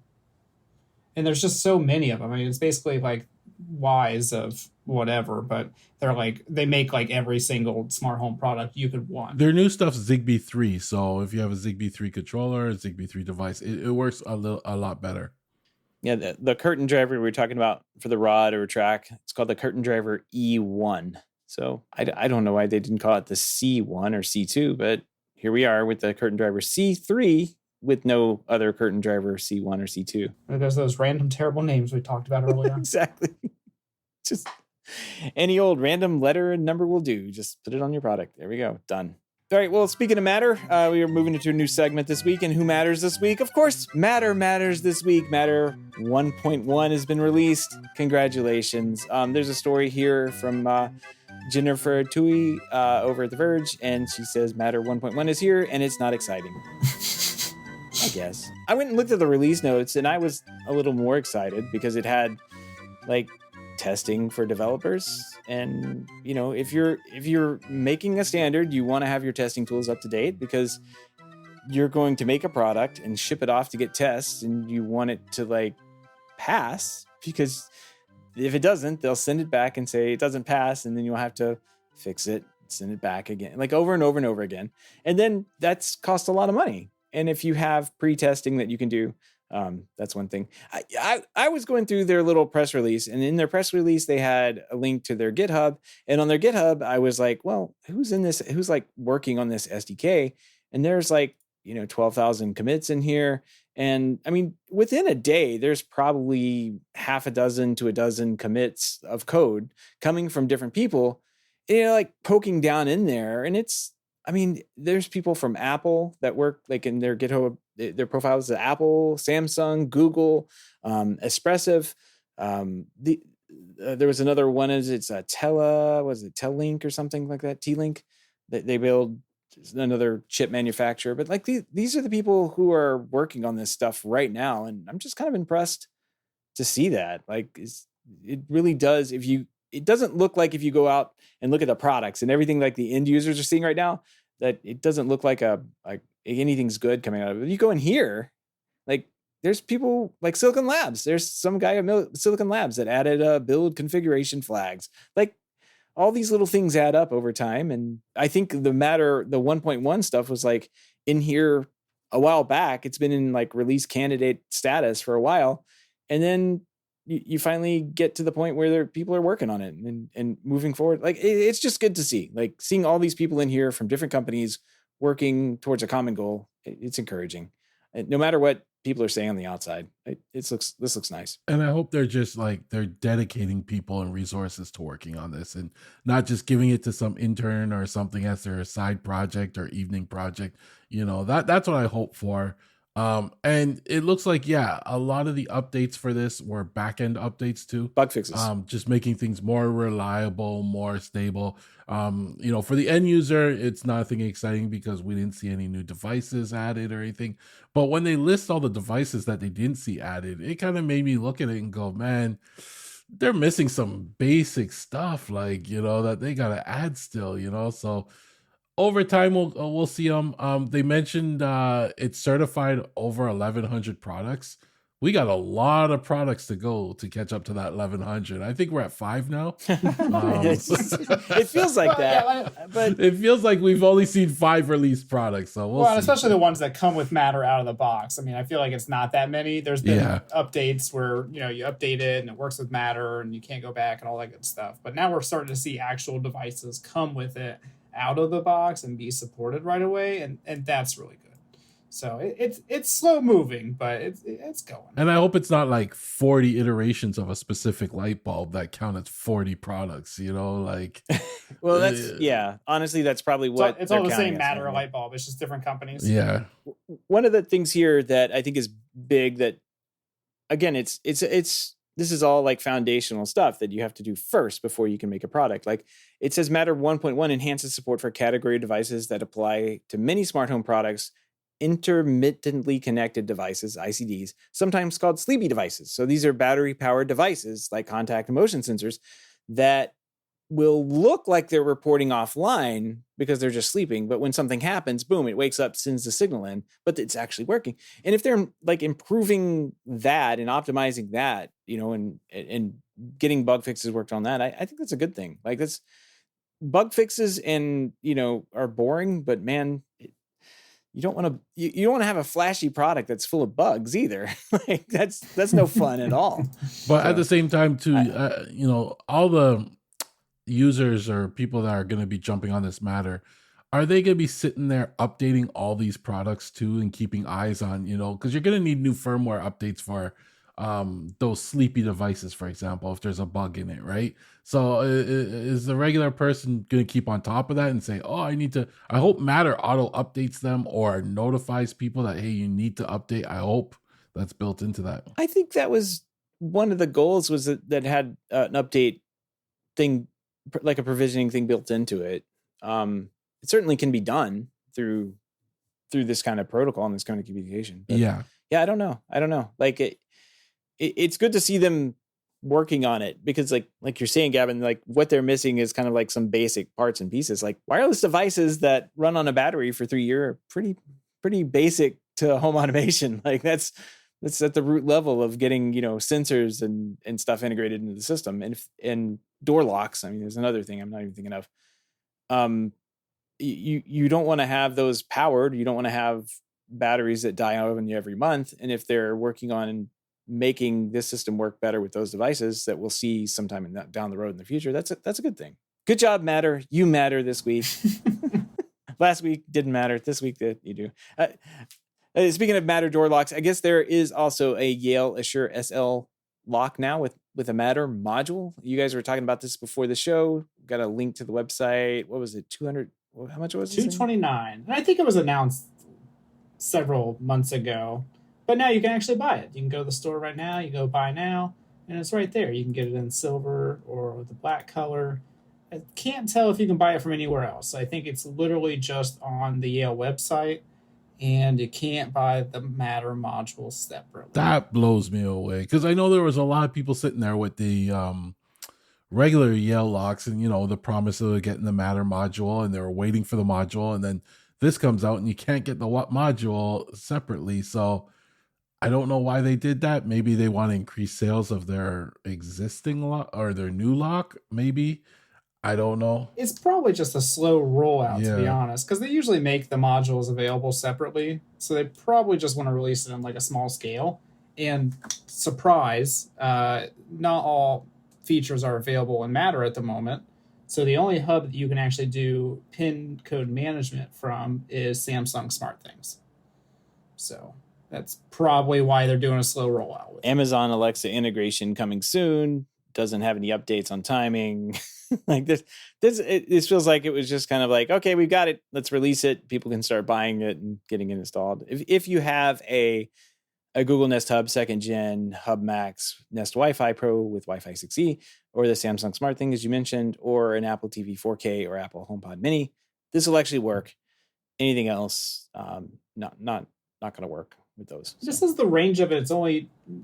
And there's just so many of them. I mean, it's basically like Wise of whatever, but they make like every single smart home product you could want. Their new stuff's Zigbee 3, so if you have a Zigbee 3 controller, a Zigbee 3 device, it works a lot better. Yeah, the curtain driver we were talking about for the rod or track, it's called the curtain driver E1. So I don't know why they didn't call it the C1 or C2, but here we are with the curtain driver C3 with no other curtain driver C1 or C2. There's those random terrible names we talked about earlier. Exactly. Just any old random letter and number will do. Just put it on your product. There we go. Done. All right, well, speaking of matter, we are moving into a new segment this week. And who matters this week? Of course, Matter matters this week. Matter 1.1 has been released. Congratulations. There's a story here from Jennifer Tui over at The Verge, and she says Matter 1.1 is here, and it's not exciting. I guess. I went and looked at the release notes, and I was a little more excited because it had, like, testing for developers. And if you're making a standard, you want to have your testing tools up to date because you're going to make a product and ship it off to get tests, and you want it to like pass, because if it doesn't, they'll send it back and say it doesn't pass, and then you'll have to fix it, send it back again, like over and over and over again. And then that's cost a lot of money. And if you have pre-testing that you can do, that's one thing. I was going through their little press release, and in their press release, they had a link to their GitHub. And on their GitHub, I was like, well, who's in this? Who's like working on this SDK? And there's like, 12,000 commits in here. And I mean, within a day, there's probably half a dozen to a dozen commits of code coming from different people, and like poking down in there. And there's people from Apple that work like in their GitHub, their profiles is Apple, Samsung, Google, Espressive. There was another one, it's a Tellink or something like that, T-Link, that they build another chip manufacturer. But like these are the people who are working on this stuff right now. And I'm just kind of impressed to see that. Like it really does. It doesn't look like if you go out and look at the products and everything like the end users are seeing right now, that it doesn't look like anything's good coming out of it. If you go in here, like there's people like Silicon Labs. There's some guy at Silicon Labs that added build configuration flags. Like all these little things add up over time. And I think the 1.1 stuff was like in here a while back. It's been in like release candidate status for a while. And then you finally get to the point where people are working on it and moving forward. Like it's just good to see, like seeing all these people in here from different companies working towards a common goal. It's encouraging, no matter what people are saying on the outside. This looks nice. And I hope they're just like, they're dedicating people and resources to working on this and not just giving it to some intern or something as their side project or evening project. That's what I hope for. And it looks like, a lot of the updates for this were back-end updates too. Bug fixes. Just making things more reliable, more stable. For the end user, it's nothing exciting because we didn't see any new devices added or anything. But when they list all the devices that they didn't see added, it kind of made me look at it and go, man, they're missing some basic stuff, like, that they got to add still, so over time, we'll see them. They mentioned it's certified over 1,100 products. We got a lot of products to go to catch up to that 1,100. I think we're at 5 now. It feels like that, but it feels like we've only seen 5 released products. So we'll see. Especially the ones that come with Matter out of the box. I mean, I feel like it's not that many. There's been updates where you update it and it works with Matter and you can't go back and all that good stuff. But now we're starting to see actual devices come with it out of the box and be supported right away, and that's really good. So it's slow moving, but it's going. And I hope it's not like 40 iterations of a specific light bulb that count as 40 products, like well, that's honestly that's probably what it's all the same Matter light bulb. It's just different companies. Yeah. One of the things here that I think is big, that again, it's this is all like foundational stuff that you have to do first before you can make a product. Like it says Matter 1.1 enhances support for category devices that apply to many smart home products, intermittently connected devices, ICDs, sometimes called sleepy devices. So these are battery powered devices like contact and motion sensors that will look like they're reporting offline because they're just sleeping. But when something happens, boom, it wakes up, sends the signal in, but it's actually working. And if they're like improving that and optimizing that, and getting bug fixes worked on that, I think that's a good thing. Like that's bug fixes and, are boring, but man, you don't want to you don't want to have a flashy product that's full of bugs either. Like that's no fun at all. But at the same time, too, all the users or people that are going to be jumping on this matter, are they going to be sitting there updating all these products too and keeping eyes on, because you're going to need new firmware updates for those sleepy devices, for example, if there's a bug in it, right? So is the regular person going to keep on top of that and say, oh, I hope Matter auto updates them or notifies people that, hey, you need to update. I hope that's built into that. I think that was one of the goals, was that had an update thing, like a provisioning thing built into it. It certainly can be done through this kind of protocol and this kind of communication. But yeah, I don't know. Like it's good to see them working on it, because like you're saying, Gavin, like what they're missing is kind of like some basic parts and pieces. Like wireless devices that run on a battery for 3 years are pretty basic to home automation. Like that's at the root level of getting, sensors and stuff integrated into the system, and door locks. I mean, there's another thing I'm not even thinking of. You don't want to have those powered. You don't want to have batteries that die out on you every month. And if they're working on making this system work better with those devices that we'll see sometime down the road in the future, that's a good thing. Good job, Matter. You matter this week. Last week didn't matter. This week you do. Speaking of Matter door locks, I guess there is also a Yale Assure SL lock now with a Matter module. You guys were talking about this before the show. Got a link to the website. What was it? 200? How much was it? $229. And I think it was announced several months ago. But now you can actually buy it. You can go to the store right now. You go buy now, and it's right there. You can get it in silver or the black color. I can't tell if you can buy it from anywhere else. I think it's literally just on the Yale website, and you can't buy the Matter module separately. That blows me away, because I know there was a lot of people sitting there with the regular Yale locks and, the promise of getting the Matter module, and they were waiting for the module, and then this comes out and you can't get the module separately. So I don't know why they did that. Maybe they want to increase sales of their existing lock or their new lock, maybe. I don't know. It's probably just a slow rollout, to be honest, because they usually make the modules available separately. So they probably just want to release it on like a small scale. And surprise, not all features are available in Matter at the moment. So the only hub that you can actually do pin code management from is Samsung SmartThings. So that's probably why they're doing a slow rollout. Amazon Alexa integration coming soon. Doesn't have any updates on timing. Like this feels like it was just kind of like, okay, we've got it. Let's release it. People can start buying it and getting it installed. If you have a Google Nest Hub 2nd Gen, Hub Max, Nest Wi-Fi Pro with Wi-Fi 6E, or the Samsung SmartThing, as you mentioned, or an Apple TV 4K or Apple HomePod Mini, this will actually work. Anything else, not going to work with those. Just as the range of it,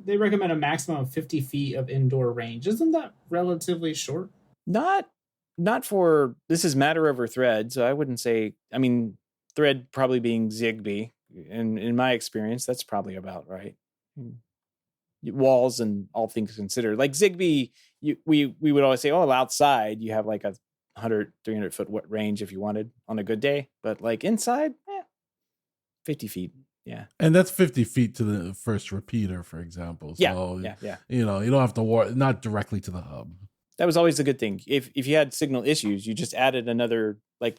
they recommend a maximum of 50 feet of indoor range. Isn't that relatively short? Not for, this is Matter over Thread, so I wouldn't say, I mean, Thread probably being Zigbee, and in my experience, that's probably about right. Walls and all things considered, like Zigbee, we would always say, oh, outside you have like a 100, 300 foot range if you wanted on a good day, but like inside, 50 feet. Yeah. And that's 50 feet to the first repeater, for example. So, yeah. You don't have to not directly to the hub. That was always a good thing. If you had signal issues, you just added another, like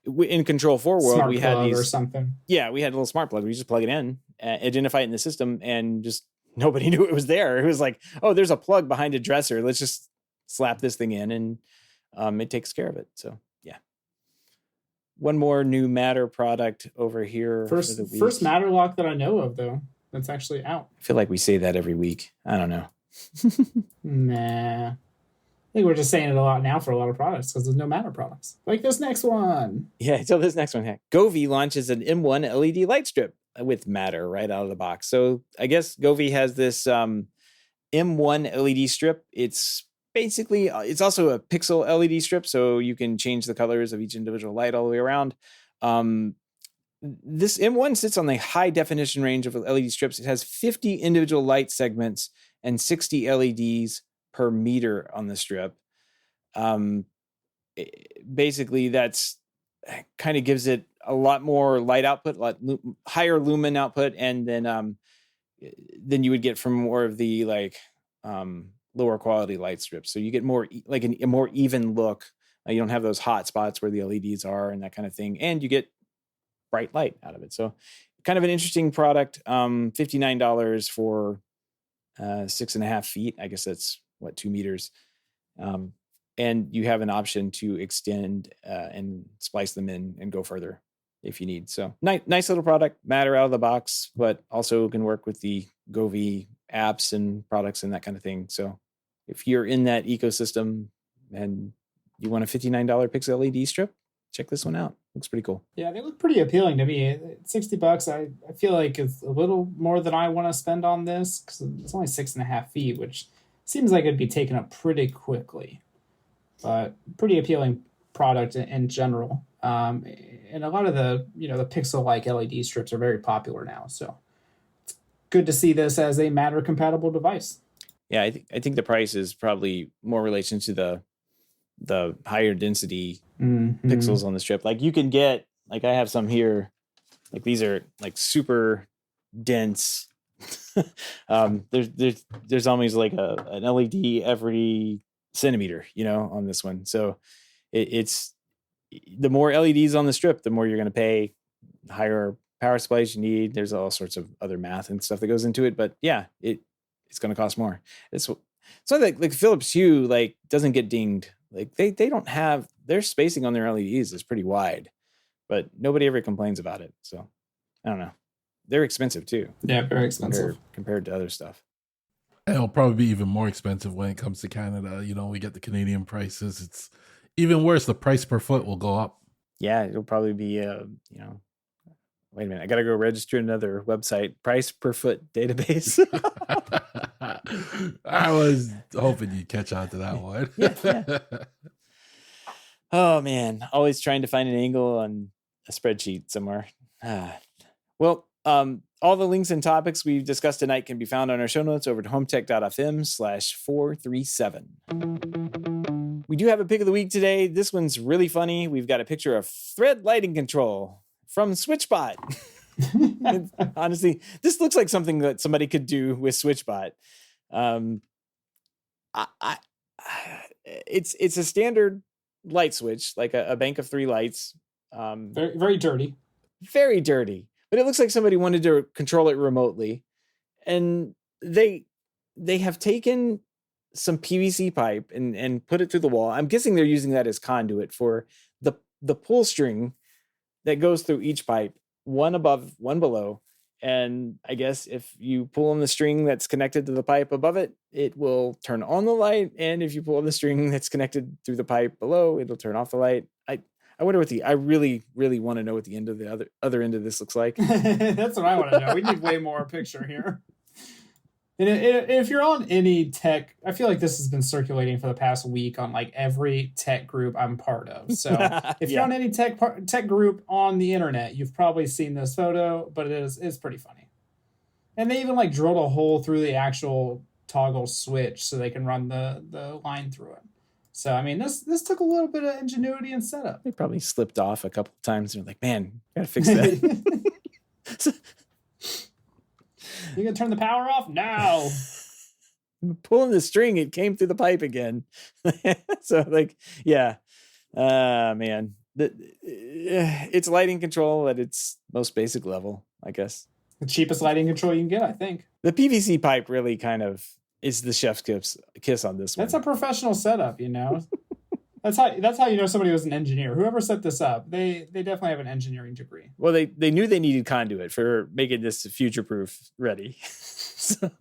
in Control 4 world, smart we had plug these or something. Yeah, we had a little smart plug. We just plug it in, identify it in the system, and just nobody knew it was there. It was like, oh, there's a plug behind a dresser. Let's just slap this thing in, and it takes care of it. So yeah. One more new Matter product over here. First Matter lock that I know of, though, that's actually out. I feel like we say that every week. I don't know. Nah. I think we're just saying it a lot now for a lot of products because there's no Matter products. Like this next one. Yeah, so this next one. Govee launches an M1 LED light strip with Matter right out of the box. So I guess Govee has this M1 LED strip. It's basically, it's also a pixel LED strip, so you can change the colors of each individual light all the way around. This M1 sits on the high definition range of LED strips. It has 50 individual light segments and 60 LEDs per meter on the strip. Basically, that's kind of gives it a lot more light output, higher lumen output, and then than you would get from more of the lower quality light strips. So you get more a more even look. You don't have those hot spots where the LEDs are and that kind of thing, and you get bright light out of it. So kind of an interesting product. $59 for 6.5 feet. I guess that's 2 meters. And you have an option to extend and splice them in and go further if you need. So nice little product, Matter out of the box, but also can work with the Govee apps and products and that kind of thing. So if you're in that ecosystem and you want a $59 Pixel LED strip, check this one out. Looks pretty cool. Yeah, they look pretty appealing to me. $60, I feel like it's a little more than I want to spend on this because it's only 6.5 feet, which seems like it'd be taken up pretty quickly. But pretty appealing product in general. And a lot of the Pixel-like LED strips are very popular now. So it's good to see this as a Matter compatible device. Yeah, I think the price is probably more relation to the higher density pixels on the strip. Like you can get, like I have some here, like these are like super dense. There's almost like an LED every centimeter, on this one. So it's the more LEDs on the strip, the more you're going to pay. The higher power supplies you need. There's all sorts of other math and stuff that goes into it, but yeah, it's going to cost more. It's like Philips Hue doesn't get dinged. Like they don't have, their spacing on their LEDs is pretty wide, but nobody ever complains about it. So I don't know. They're expensive too. Yeah, very expensive compared to other stuff. And it'll probably be even more expensive when it comes to Canada. We get the Canadian prices. It's even worse. The price per foot will go up. Yeah, it'll probably be, wait a minute. I got to go register another website. Price per foot database. I was hoping you'd catch on to that one. Yeah. Oh, man. Always trying to find an angle on a spreadsheet somewhere. Well, all the links and topics we've discussed tonight can be found on our show notes over at HomeTech.fm/437. We do have a pick of the week today. This one's really funny. We've got a picture of thread lighting control from SwitchBot. Honestly, this looks like something that somebody could do with SwitchBot. It's a standard light switch, like a bank of 3 lights. Very, very dirty. Very dirty. But it looks like somebody wanted to control it remotely. And they have taken some PVC pipe and put it through the wall. I'm guessing they're using that as conduit for the pull string that goes through each pipe, one above, one below. And I guess if you pull on the string that's connected to the pipe above it, it will turn on the light. And if you pull on the string that's connected through the pipe below, it'll turn off the light. I wonder I really, really want to know what the end of the other end of this looks like. That's what I want to know. We need way more picture here. And if you're on any tech, I feel like this has been circulating for the past week on every tech group I'm part of. So if you're on any tech group on the internet, you've probably seen this photo, but it's pretty funny. And they even drilled a hole through the actual toggle switch so they can run the line through it. So, I mean, this took a little bit of ingenuity and setup. They probably slipped off a couple of times. They're like, man, gotta fix that. You gonna turn the power off? No. Pulling the string, it came through the pipe again. So, yeah. Man. It's lighting control at its most basic level, I guess. The cheapest lighting control you can get, I think. The PVC pipe really kind of is the chef's kiss on this one. That's a professional setup, That's how you know somebody was an engineer. Whoever set this up, they definitely have an engineering degree. Well, they knew they needed conduit for making this future-proof ready. So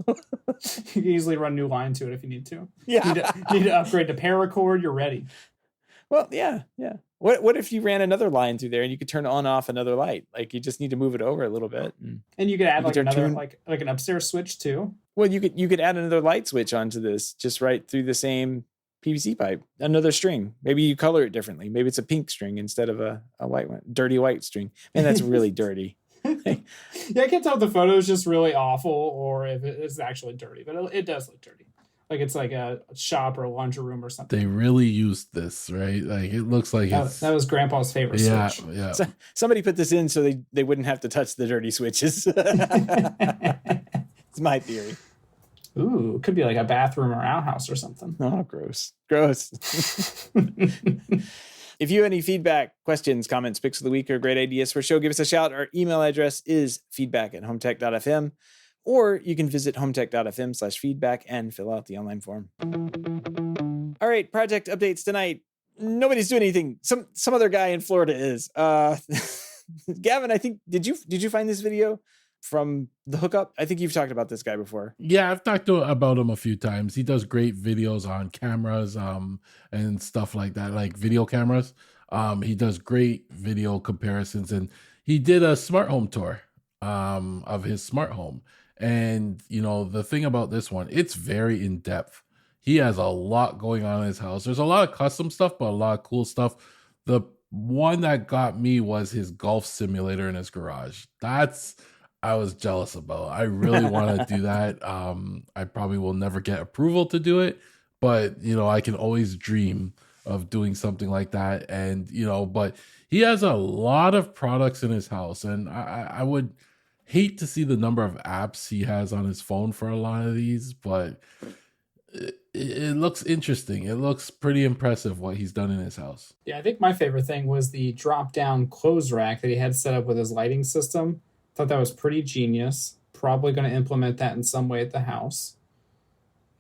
you can easily run new line to it if you need to. Yeah. Need to upgrade to paracord, you're ready. Well, yeah. What if you ran another line through there and you could turn on off another light? You just need to move it over a little bit. And you could add another an upstairs switch too. Well, you could add another light switch onto this, just right through the same PVC pipe, another string. Maybe you color it differently. Maybe it's a pink string instead of a white one, dirty white string. Man, that's really dirty. Yeah, I can't tell if the photo is just really awful or if it's actually dirty, but it does look dirty. Like it's like a shop or a laundry room or something. They really used this, right? Like it looks like That was Grandpa's favorite switch. Yeah. So, somebody put this in so they wouldn't have to touch the dirty switches. It's my theory. Ooh, it could be like a bathroom or outhouse or something. Oh, gross. If you have any feedback, questions, comments, picks of the week, or great ideas for a show, give us a shout. Our email address is feedback@HomeTech.fm, or you can visit HomeTech.fm/feedback and fill out the online form. All right, project updates tonight. Nobody's doing anything. Some other guy in Florida is. Gavin, I think, did you find this video from the hookup? I think you've talked about this guy before. Yeah, I've talked about him a few times. He does great videos on cameras and stuff like that, like video cameras. He does great video comparisons, and he did a smart home tour of his smart home. And the thing about this one, it's very in depth. He has a lot going on in his house. There's a lot of custom stuff, but a lot of cool stuff. The one that got me was his golf simulator in his garage. I was jealous about. I really want to do that. I probably will never get approval to do it, but I can always dream of doing something like that. And but he has a lot of products in his house, and I would hate to see the number of apps he has on his phone for a lot of these, but it looks interesting. It looks pretty impressive what he's done in his house. Yeah, I think my favorite thing was the drop-down clothes rack that he had set up with his lighting system. Thought that was pretty genius. Probably going to implement that in some way at the house.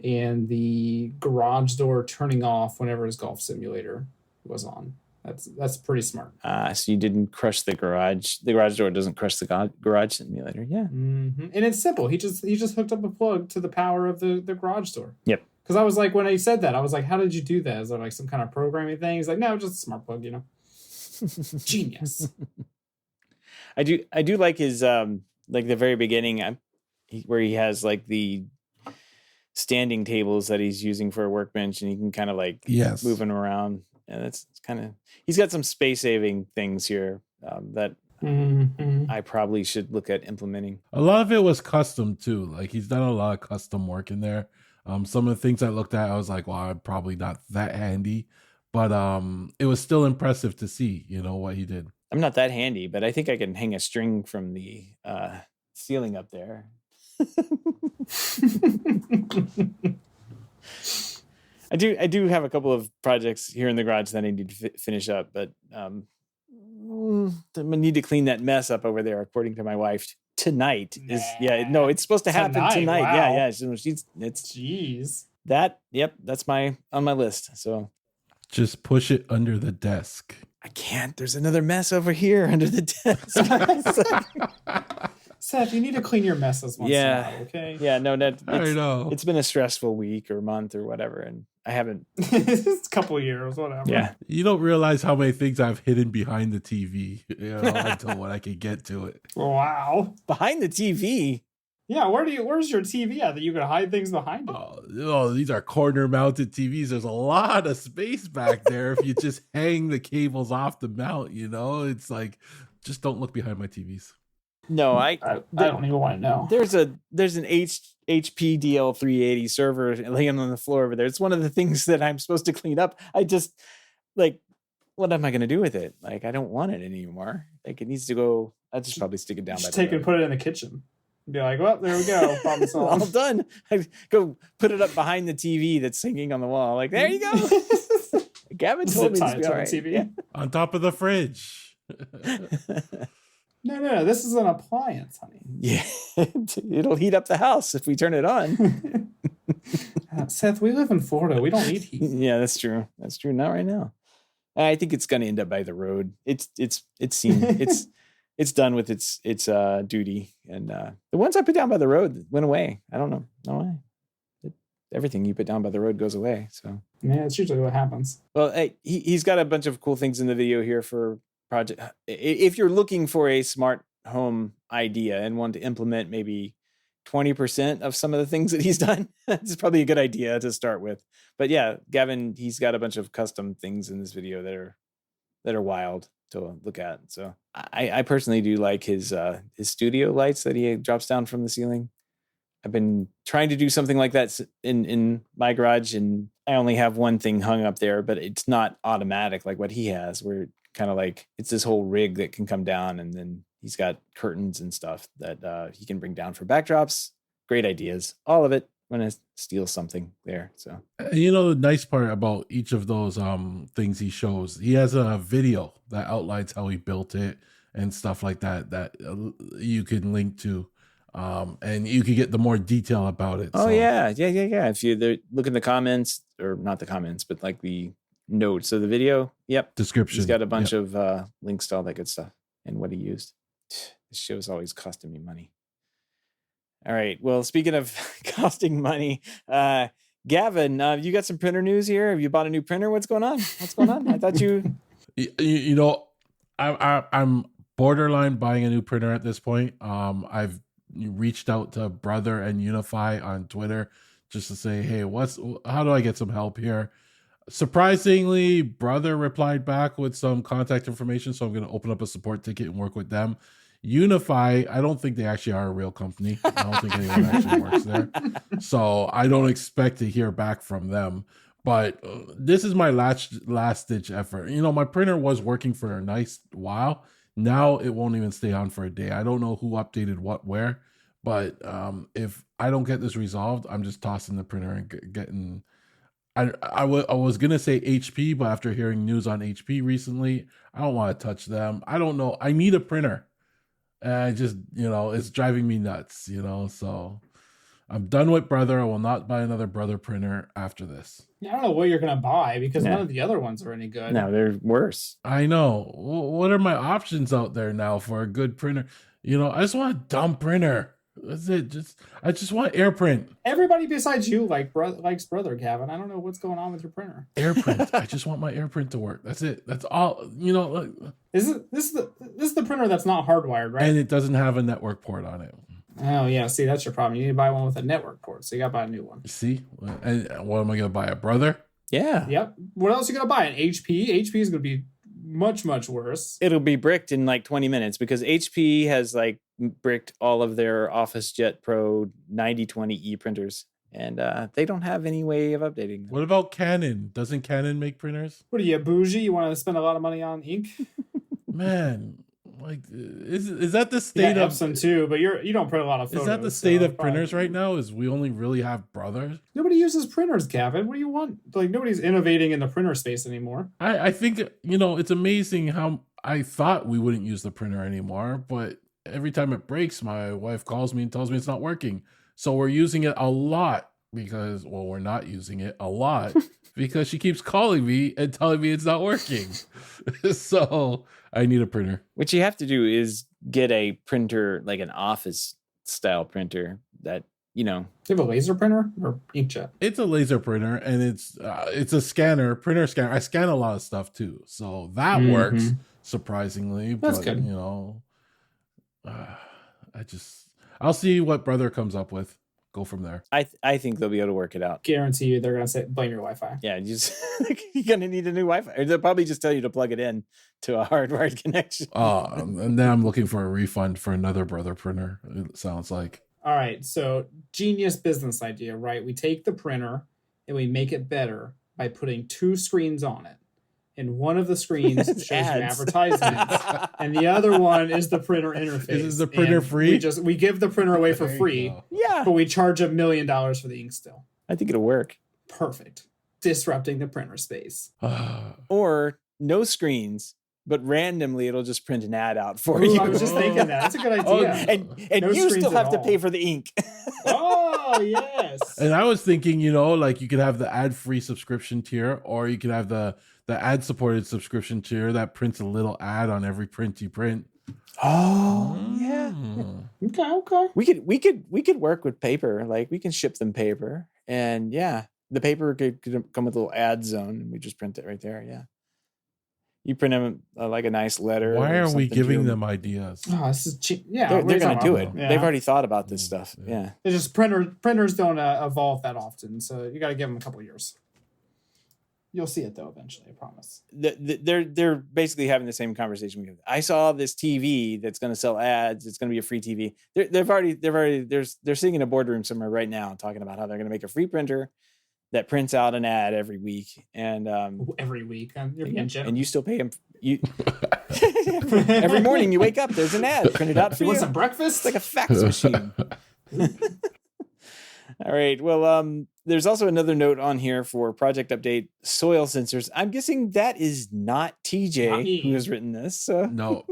And the garage door turning off whenever his golf simulator was on. That's pretty smart. So you didn't crush the garage. The garage door doesn't crush the garage simulator. Yeah. Mm-hmm. And it's simple. He just hooked up a plug to the power of the garage door. Yep. Because I was like, when he said that, I was like, how did you do that? Is there like some kind of programming thing? He's like, no, just a smart plug, Genius. I do like his like the very beginning where he has like the standing tables that he's using for a workbench, and he can kind of like move them around. And it's kind of, he's got some space saving things here that I probably should look at implementing. A lot of it was custom too. Like he's done a lot of custom work in there. Some of the things I looked at, I was like, well, I'm probably not that handy, but it was still impressive to see, what he did. I'm not that handy, but I think I can hang a string from the ceiling up there. I do have a couple of projects here in the garage that I need to finish up, but I need to clean that mess up over there, according to my wife. Tonight it's supposed to happen tonight. Wow. Yeah. Jeez. That's on my list. So just push it under the desk. I can't. There's another mess over here under the desk. Seth, you need to clean your messes once in a while, okay? Yeah, no, I know. It's been a stressful week or month or whatever, and I haven't. It's a couple of years, whatever. Yeah. You don't realize how many things I've hidden behind the TV, until when I can get to it. Wow. Behind the TV? Yeah, where's your TV at that you can hide things behind it? Oh, these are corner mounted TVs. There's a lot of space back there if you just hang the cables off the mount, it's like, just don't look behind my TVs. No, I don't even want to know. There's an HP DL380 server laying on the floor over there. It's one of the things that I'm supposed to clean up. I just what am I going to do with it? Like, I don't want it anymore. Like, it needs to go. I'll just probably stick it down. Just take it and put it in the kitchen. Be like, well, there we go. Problem solved. All done. I go put it up behind the TV that's hanging on the wall. Like, there you go. Gavin told me to be all right. TV. Yeah. On top of the fridge. No. This is an appliance, honey. Yeah. It'll heat up the house if we turn it on. Seth, we live in Florida. We don't need heat. Yeah, that's true. That's true. Not right now. I think it's going to end up by the road. It's seen. It's done with its duty. And the ones I put down by the road went away. I don't know. No way. Everything you put down by the road goes away. So yeah, it's usually what happens. Well, he's got a bunch of cool things in the video here for project. If you're looking for a smart home idea and want to implement maybe 20% of some of the things that he's done, it's probably a good idea to start with. But yeah, Gavin, he's got a bunch of custom things in this video that are wild to look at. So I personally do like his studio lights that he drops down from the ceiling. I've been trying to do something like that in my garage, and I only have one thing hung up there, but it's not automatic like what he has, where kind of like it's this whole rig that can come down, and then he's got curtains and stuff that he can bring down for backdrops. Great ideas, all of it. I'm gonna steal something there. So You know, the nice part about each of those things he shows, he has a video that outlines how he built it and stuff like that you can link to, and you can get the more detail about it. Oh, so. Yeah. If you look in the comments, or not the comments, but like the notes of the video, yep, description, he's got a bunch of links to all that good stuff and what he used. This show's always costing me money. All right. Well, speaking of costing money, Gavin, you got some printer news here. Have you bought a new printer? What's going on? I thought you. You know, I'm borderline buying a new printer at this point. I've reached out to Brother and Unify on Twitter just to say, hey, how do I get some help here? Surprisingly, Brother replied back with some contact information, so I'm going to open up a support ticket and work with them. Unify, I don't think they actually are a real company. I don't think anyone actually works there. So I don't expect to hear back from them. But this is my last ditch effort. You know, my printer was working for a nice while. Now it won't even stay on for a day. I don't know who updated what where. But if I don't get this resolved, I'm just tossing the printer and getting... I was going to say HP, but after hearing news on HP recently, I don't want to touch them. I don't know. I need a printer. And I just, it's driving me nuts, so I'm done with Brother. I will not buy another Brother printer after this. Yeah, I don't know what you're going to buy because none of the other ones are any good. No, they're worse. I know. What are my options out there now for a good printer? I just want a dumb printer. That's it. I just want AirPrint. Everybody besides you likes Brother, Gavin. I don't know what's going on with your printer. AirPrint. I just want my AirPrint to work. That's it. That's all. This is the printer that's not hardwired, right? And it doesn't have a network port on it. Oh yeah, see, that's your problem. You need to buy one with a network port, so you gotta buy a new one. See, and what am I gonna buy? A Brother? Yeah. Yep. What else are you gonna buy? An HP? HP is gonna be much worse. It'll be bricked in like 20 minutes because HP has like bricked all of their Office Jet Pro 9020E printers, and they don't have any way of updating them. What about Canon? Doesn't Canon make printers? What are you, bougie? You want to spend a lot of money on ink? Man, like is that the state of Epson too? But you don't print a lot of photos. Is that the state of printers right now? Is we only really have Brothers? Nobody uses printers, Gavin. What do you want? Like nobody's innovating in the printer space anymore. I think it's amazing how I thought we wouldn't use the printer anymore, but every time it breaks, my wife calls me and tells me it's not working. So we're using it a lot because, well, we're not using it a lot because she keeps calling me and telling me it's not working. So I need a printer. What you have to do is get a printer, like an office style printer that, Do you have a laser printer or inkjet? It's a laser printer and it's a printer scanner. I scan a lot of stuff too. So that works surprisingly. That's but, good. I'll see what Brother comes up with. Go from there. I think they'll be able to work it out. Guarantee you they're going to say blame your Wi-Fi. Yeah, you're going to need a new Wi-Fi. Or they'll probably just tell you to plug it in to a hardwired connection. And then I'm looking for a refund for another Brother printer, it sounds like. All right, so genius business idea, right? We take the printer and we make it better by putting two screens on it. And one of the screens shows you advertisements, and the other one is the printer interface. Is the printer free? We give the printer away for free. Yeah, but we charge $1 million for the ink still. I think it'll work. Perfect. Disrupting the printer space. Or no screens, but randomly it'll just print an ad out for you. I was just thinking that. That's a good idea. And no you still have to pay for the ink. Oh, yes. And I was thinking, like you could have the ad-free subscription tier, or you could have the ad-supported subscription tier that prints a little ad on every print you print. Oh, yeah. Okay. We could work with paper. Like we can ship them paper, and yeah, the paper could come with a little ad zone, and we just print it right there. Yeah. You print them like a nice letter. Why are we giving them ideas? Oh, this is cheap. Yeah, they're going to do it. Yeah. They've already thought about this stuff. Yeah. It's just printers don't evolve that often, so you got to give them a couple of years. You'll see it though eventually, I promise. They're basically having the same conversation we have. I saw this TV that's going to sell ads. It's going to be a free TV. They're sitting in a boardroom somewhere right now talking about how they're going to make a free printer that prints out an ad every week. And every week, you're being generous. And you still pay them. Every morning you wake up, there's an ad printed out for you. Want some breakfast? It's like a fax machine. All right. Well, there's also another note on here for project update soil sensors. I'm guessing that is not TJ who has written this. No.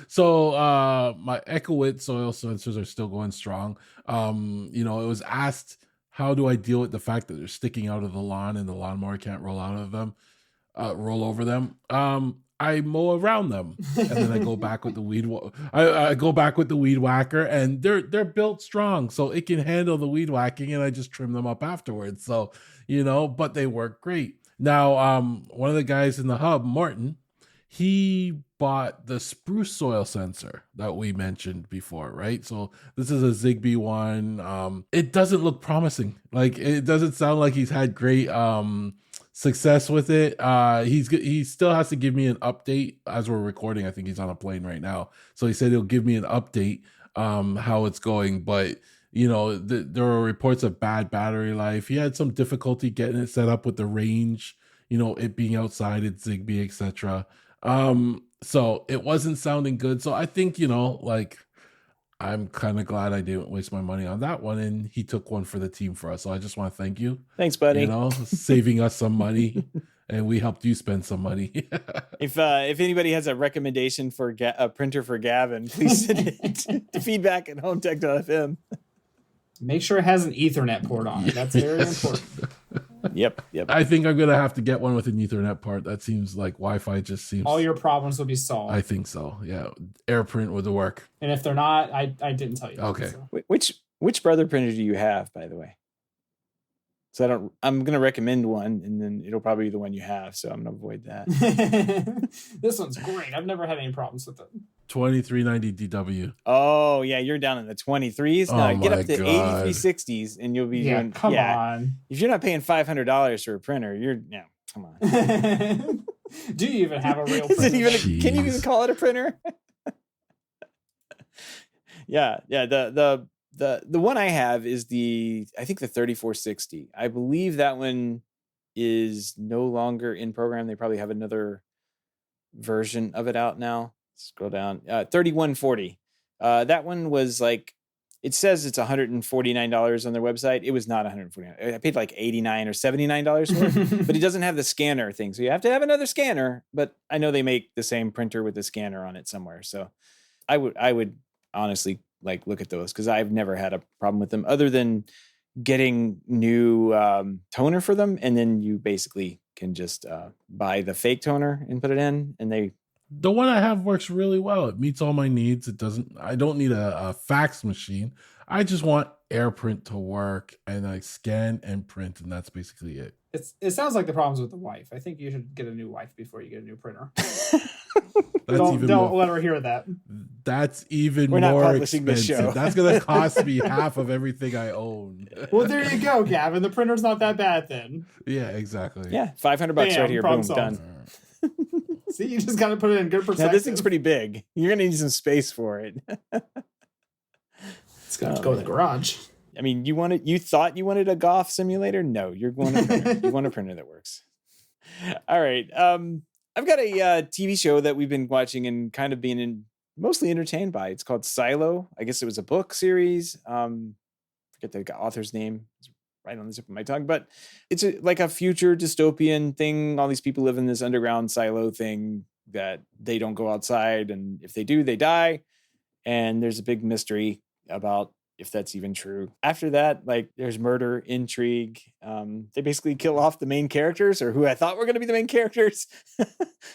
So my EchoWit soil sensors are still going strong. It was asked, how do I deal with the fact that they're sticking out of the lawn and the lawnmower can't roll over them? I mow around them, and then I go back with the weed. I go back with the weed whacker, and they're built strong, so it can handle the weed whacking, and I just trim them up afterwards. So, but they work great. Now, one of the guys in the hub, Martin, he bought the spruce soil sensor that we mentioned before, right? So this is a Zigbee one. It doesn't look promising. Like, it doesn't sound like he's had great success with it. He still has to give me an update as we're recording. I think he's on a plane right now, so he said he'll give me an update how it's going. But there were reports of bad battery life. He had some difficulty getting it set up with the range, it being outside, it's Zigbee, etc. So it wasn't sounding good. So I think I'm kind of glad I didn't waste my money on that one, and he took one for the team for us. So I just want to thank you. Thanks, buddy. Saving us some money, and we helped you spend some money. If anybody has a recommendation for a printer for Gavin, please send it to feedback@HomeTech.fm. Make sure it has an Ethernet port on it. That's very important. Yep. I think I'm gonna have to get one with an Ethernet port. That seems like Wi-Fi just seems. All your problems will be solved. I think so. Yeah, AirPrint would work. And if they're not, I didn't tell you. Okay. So. Which brother printer do you have, by the way? So I'm gonna recommend one, and then it'll probably be the one you have. So I'm gonna avoid that. This one's great. I've never had any problems with it. 2390 DW. Oh yeah, you're down in the 23s now. Get up to 8360s, and you'll be doing. Come on. If you're not paying $500 for a printer, come on. Do you even have a real printer? Can you even call it a printer? Yeah. The one I have is I think the 3460. I believe that one is no longer in program. They probably have another version of it out now. Scroll down. 3140. That one was like, it says it's $149 on their website. It was not $149. I paid like $89 or $79 for it, but it doesn't have the scanner thing. So you have to have another scanner, but I know they make the same printer with the scanner on it somewhere. So I would honestly look at those, because I've never had a problem with them other than getting new toner for them. And then you basically can just buy the fake toner and put it in, and the one I have works really well. It meets all my needs. I don't need a fax machine. I just want AirPrint to work, and I scan and print, and that's basically it. It sounds like the problem's with the wife. I think you should get a new wife before you get a new printer. Don't let her hear that. That's even We're more not publishing this expensive. show. That's going to cost me half of everything I own. Well, there you go, Gavin. The printer's not that bad then. Yeah, exactly. Yeah, $500 right here. Boom, done. See, you just got to put it in good perspective. Now, this thing's pretty big. You're gonna need some space for it. It's gonna go in the garage. I mean, you thought you wanted a golf simulator? No, you're going to printer. You want a printer that works. All right. I've got a TV show that we've been watching and kind of being mostly entertained by. It's called Silo. I guess it was a book series. Forget the author's name. It's right on the tip of my tongue, but it's like a future dystopian thing. All these people live in this underground silo thing that they don't go outside, and if they do, they die. And there's a big mystery about if that's even true. After that, there's murder, intrigue. They basically kill off the main characters, or who I thought were going to be the main characters.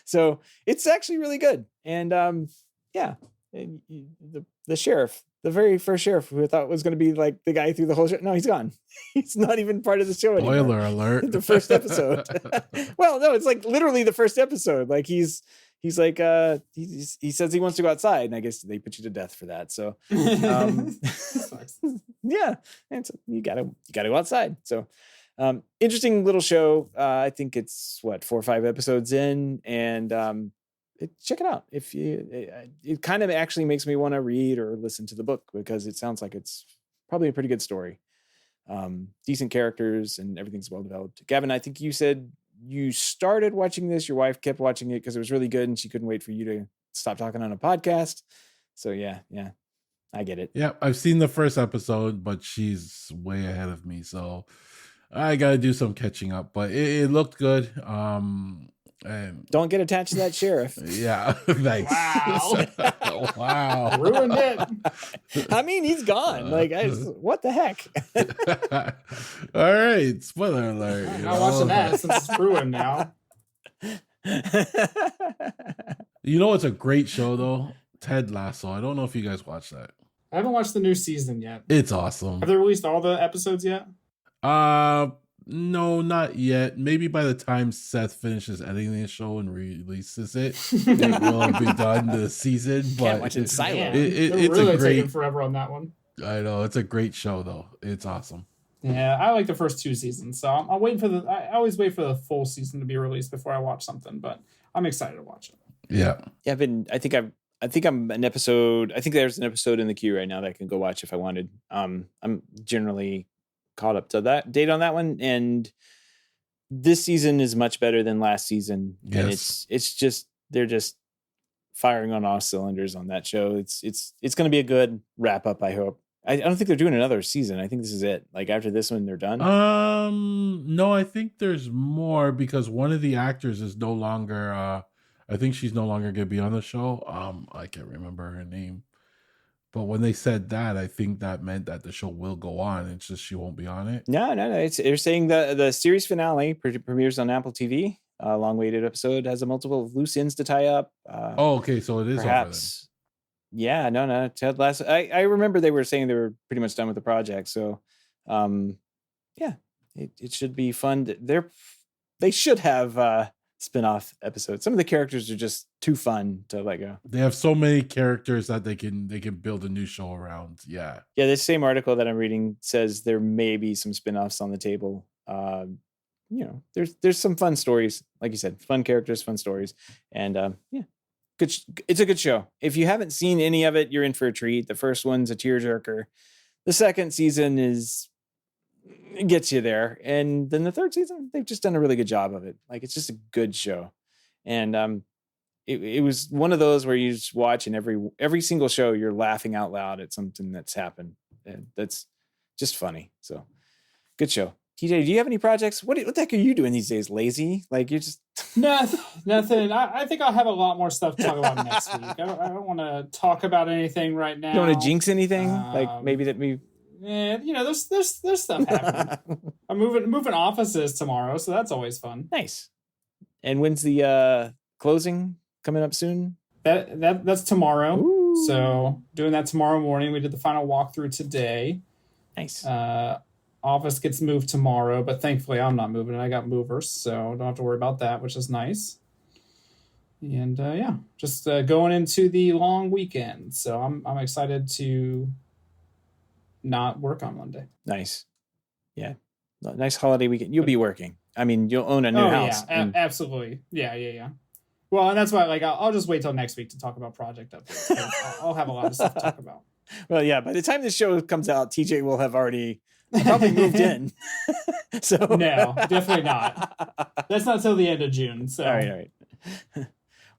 So it's actually really good. And the sheriff, the very first sheriff, who I thought was going to be like the guy through the whole show. No, he's gone. He's not even part of the show anymore. Spoiler alert. The first episode. Well, no, it's literally the first episode. He's like, he says he wants to go outside, and I guess they put you to death for that. So, yeah, and so you gotta go outside. So, Interesting little show. I think it's 4 or 5 episodes in, and check it out. If you, it kind of actually makes me want to read or listen to the book, because it sounds like it's probably a pretty good story. Decent characters and everything's well developed. Gavin, I think you said you started watching this. Your wife kept watching it because it was really good, and she couldn't wait for you to stop talking on a podcast. So yeah, I get it. Yeah, I've seen the first episode, but she's way ahead of me, so I gotta do some catching up. But it looked good. And Don't get attached to that sheriff. yeah, thanks. Wow. Wow. Ruined it. I mean, he's gone. What the heck? All right, spoiler alert. I'm not watching that since it's ruined now. You know, it's a great show though. Ted Lasso. I don't know if you guys watched that. I haven't watched the new season yet. It's awesome. Have they released all the episodes yet? No, not yet. Maybe by the time Seth finishes editing the show and releases it, it will be done this season. But Can't watch it in silence. It's really a great. taking forever on that one. I know, it's a great show though. It's awesome. Yeah, I like the first 2 seasons, so I'm waiting for I always wait for the full season to be released before I watch something. But I'm excited to watch it. Yeah. Yeah, I think I'm an episode. I think there's an episode in the queue right now that I can go watch if I wanted. I'm generally caught up to that date on that one, and this season is much better than last season. Yes. And it's just they're just firing on all cylinders on that show. It's going to be a good wrap up, I hope. I don't think they're doing another season. I think this is it. Like after this one, they're done. No, I think there's more because one of the actors is no longer. I think she's no longer gonna be on the show. I can't remember her name, but when they said that, I think that meant that the show will go on. It's just she won't be on it. No. They're saying the series finale premieres on Apple TV. A long-awaited episode has a multiple loose ends to tie up. Okay, so it is perhaps. Yeah, no. Ted Lasso. I remember they were saying they were pretty much done with the project. So, yeah, it should be fun. They should have spin-off episodes. Some of the characters are just too fun to let go. They have so many characters that they can build a new show around. Yeah. Yeah, this same article that I'm reading says there may be some spin-offs on the table. There's some fun stories, like you said, fun characters, fun stories, and good. It's a good show. If you haven't seen any of it, you're in for a treat. The first one's a tearjerker. The second season gets you there, and then the third season, they've just done a really good job of it. Like it's just a good show, and it was one of those where you just watch, and every single show you're laughing out loud at something that's happened, and that's just funny. So, good show. TJ, do you have any projects? What the heck are you doing these days? Lazy? Like you're just nothing. I think I'll have a lot more stuff to talk about next week. I don't want to talk about anything right now. You don't want to jinx anything? Like maybe that we. Yeah, there's stuff happening. I'm moving offices tomorrow, so that's always fun. Nice. And when's the closing coming up soon? That's tomorrow. Ooh. So doing that tomorrow morning. We did the final walkthrough today. Nice. Office gets moved tomorrow, but thankfully I'm not moving. I got movers, so don't have to worry about that, which is nice. And just going into the long weekend, so I'm excited to not work on Monday. Nice. Yeah. Nice holiday weekend. You'll be working. I mean, you'll own a new house. Yeah, absolutely. Yeah. Well, and that's why I'll just wait till next week to talk about project updates. I'll have a lot of stuff to talk about. Well, yeah, by the time this show comes out, TJ will have already probably moved in. So no, definitely not. That's not till the end of June. So all right.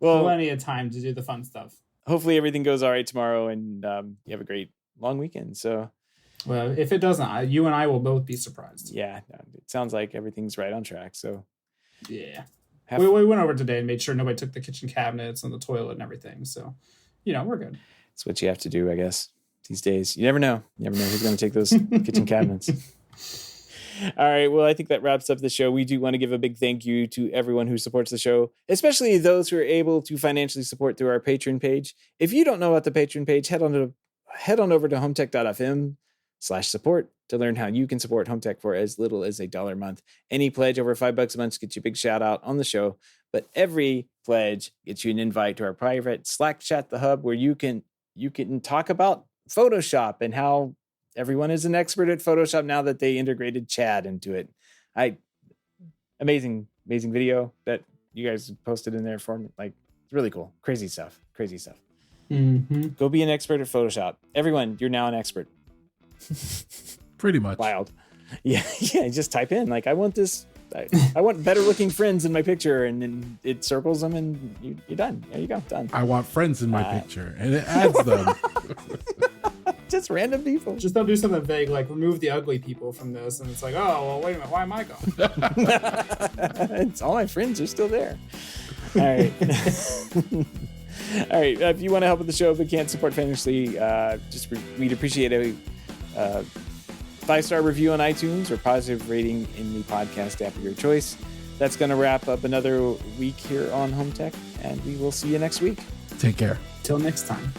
Well, plenty of time to do the fun stuff. Hopefully everything goes all right tomorrow, and you have a great long weekend. So, well, if it doesn't, you and I will both be surprised. Yeah, it sounds like everything's right on track. So, yeah, we went over today and made sure nobody took the kitchen cabinets and the toilet and everything. So, we're good. It's what you have to do, I guess. These days, you never know. You never know who's going to take those kitchen cabinets. All right. Well, I think that wraps up the show. We do want to give a big thank you to everyone who supports the show, especially those who are able to financially support through our Patreon page. If you don't know about the Patreon page, head on over to HomeTech.fm/support to learn how you can support HomeTech for as little as $1 a month. Any pledge over $5 a month gets you a big shout out on the show, but every pledge gets you an invite to our private Slack chat, the hub, where you can talk about Photoshop and how everyone is an expert at Photoshop now that they integrated Chad into it. Amazing video that you guys posted in there for me. Like, it's really cool. Crazy stuff. Mm-hmm. Go be an expert at Photoshop. Everyone, you're now an expert. Pretty much. Wild. Yeah. Just type in like, I want this. I want better looking friends in my picture, and then it circles them, and you're done. There you go, done. I want friends in my picture, and it adds them. Just random people. Just don't do something vague like remove the ugly people from this, and it's like, oh well, wait a minute, why am I gone? It's all my friends are still there. All right. All right. If you want to help with the show but can't support financially, we'd appreciate a 5-star review on iTunes or positive rating in the podcast app of your choice. That's going to wrap up another week here on HomeTech, and we will see you next week. Take care. Till next time.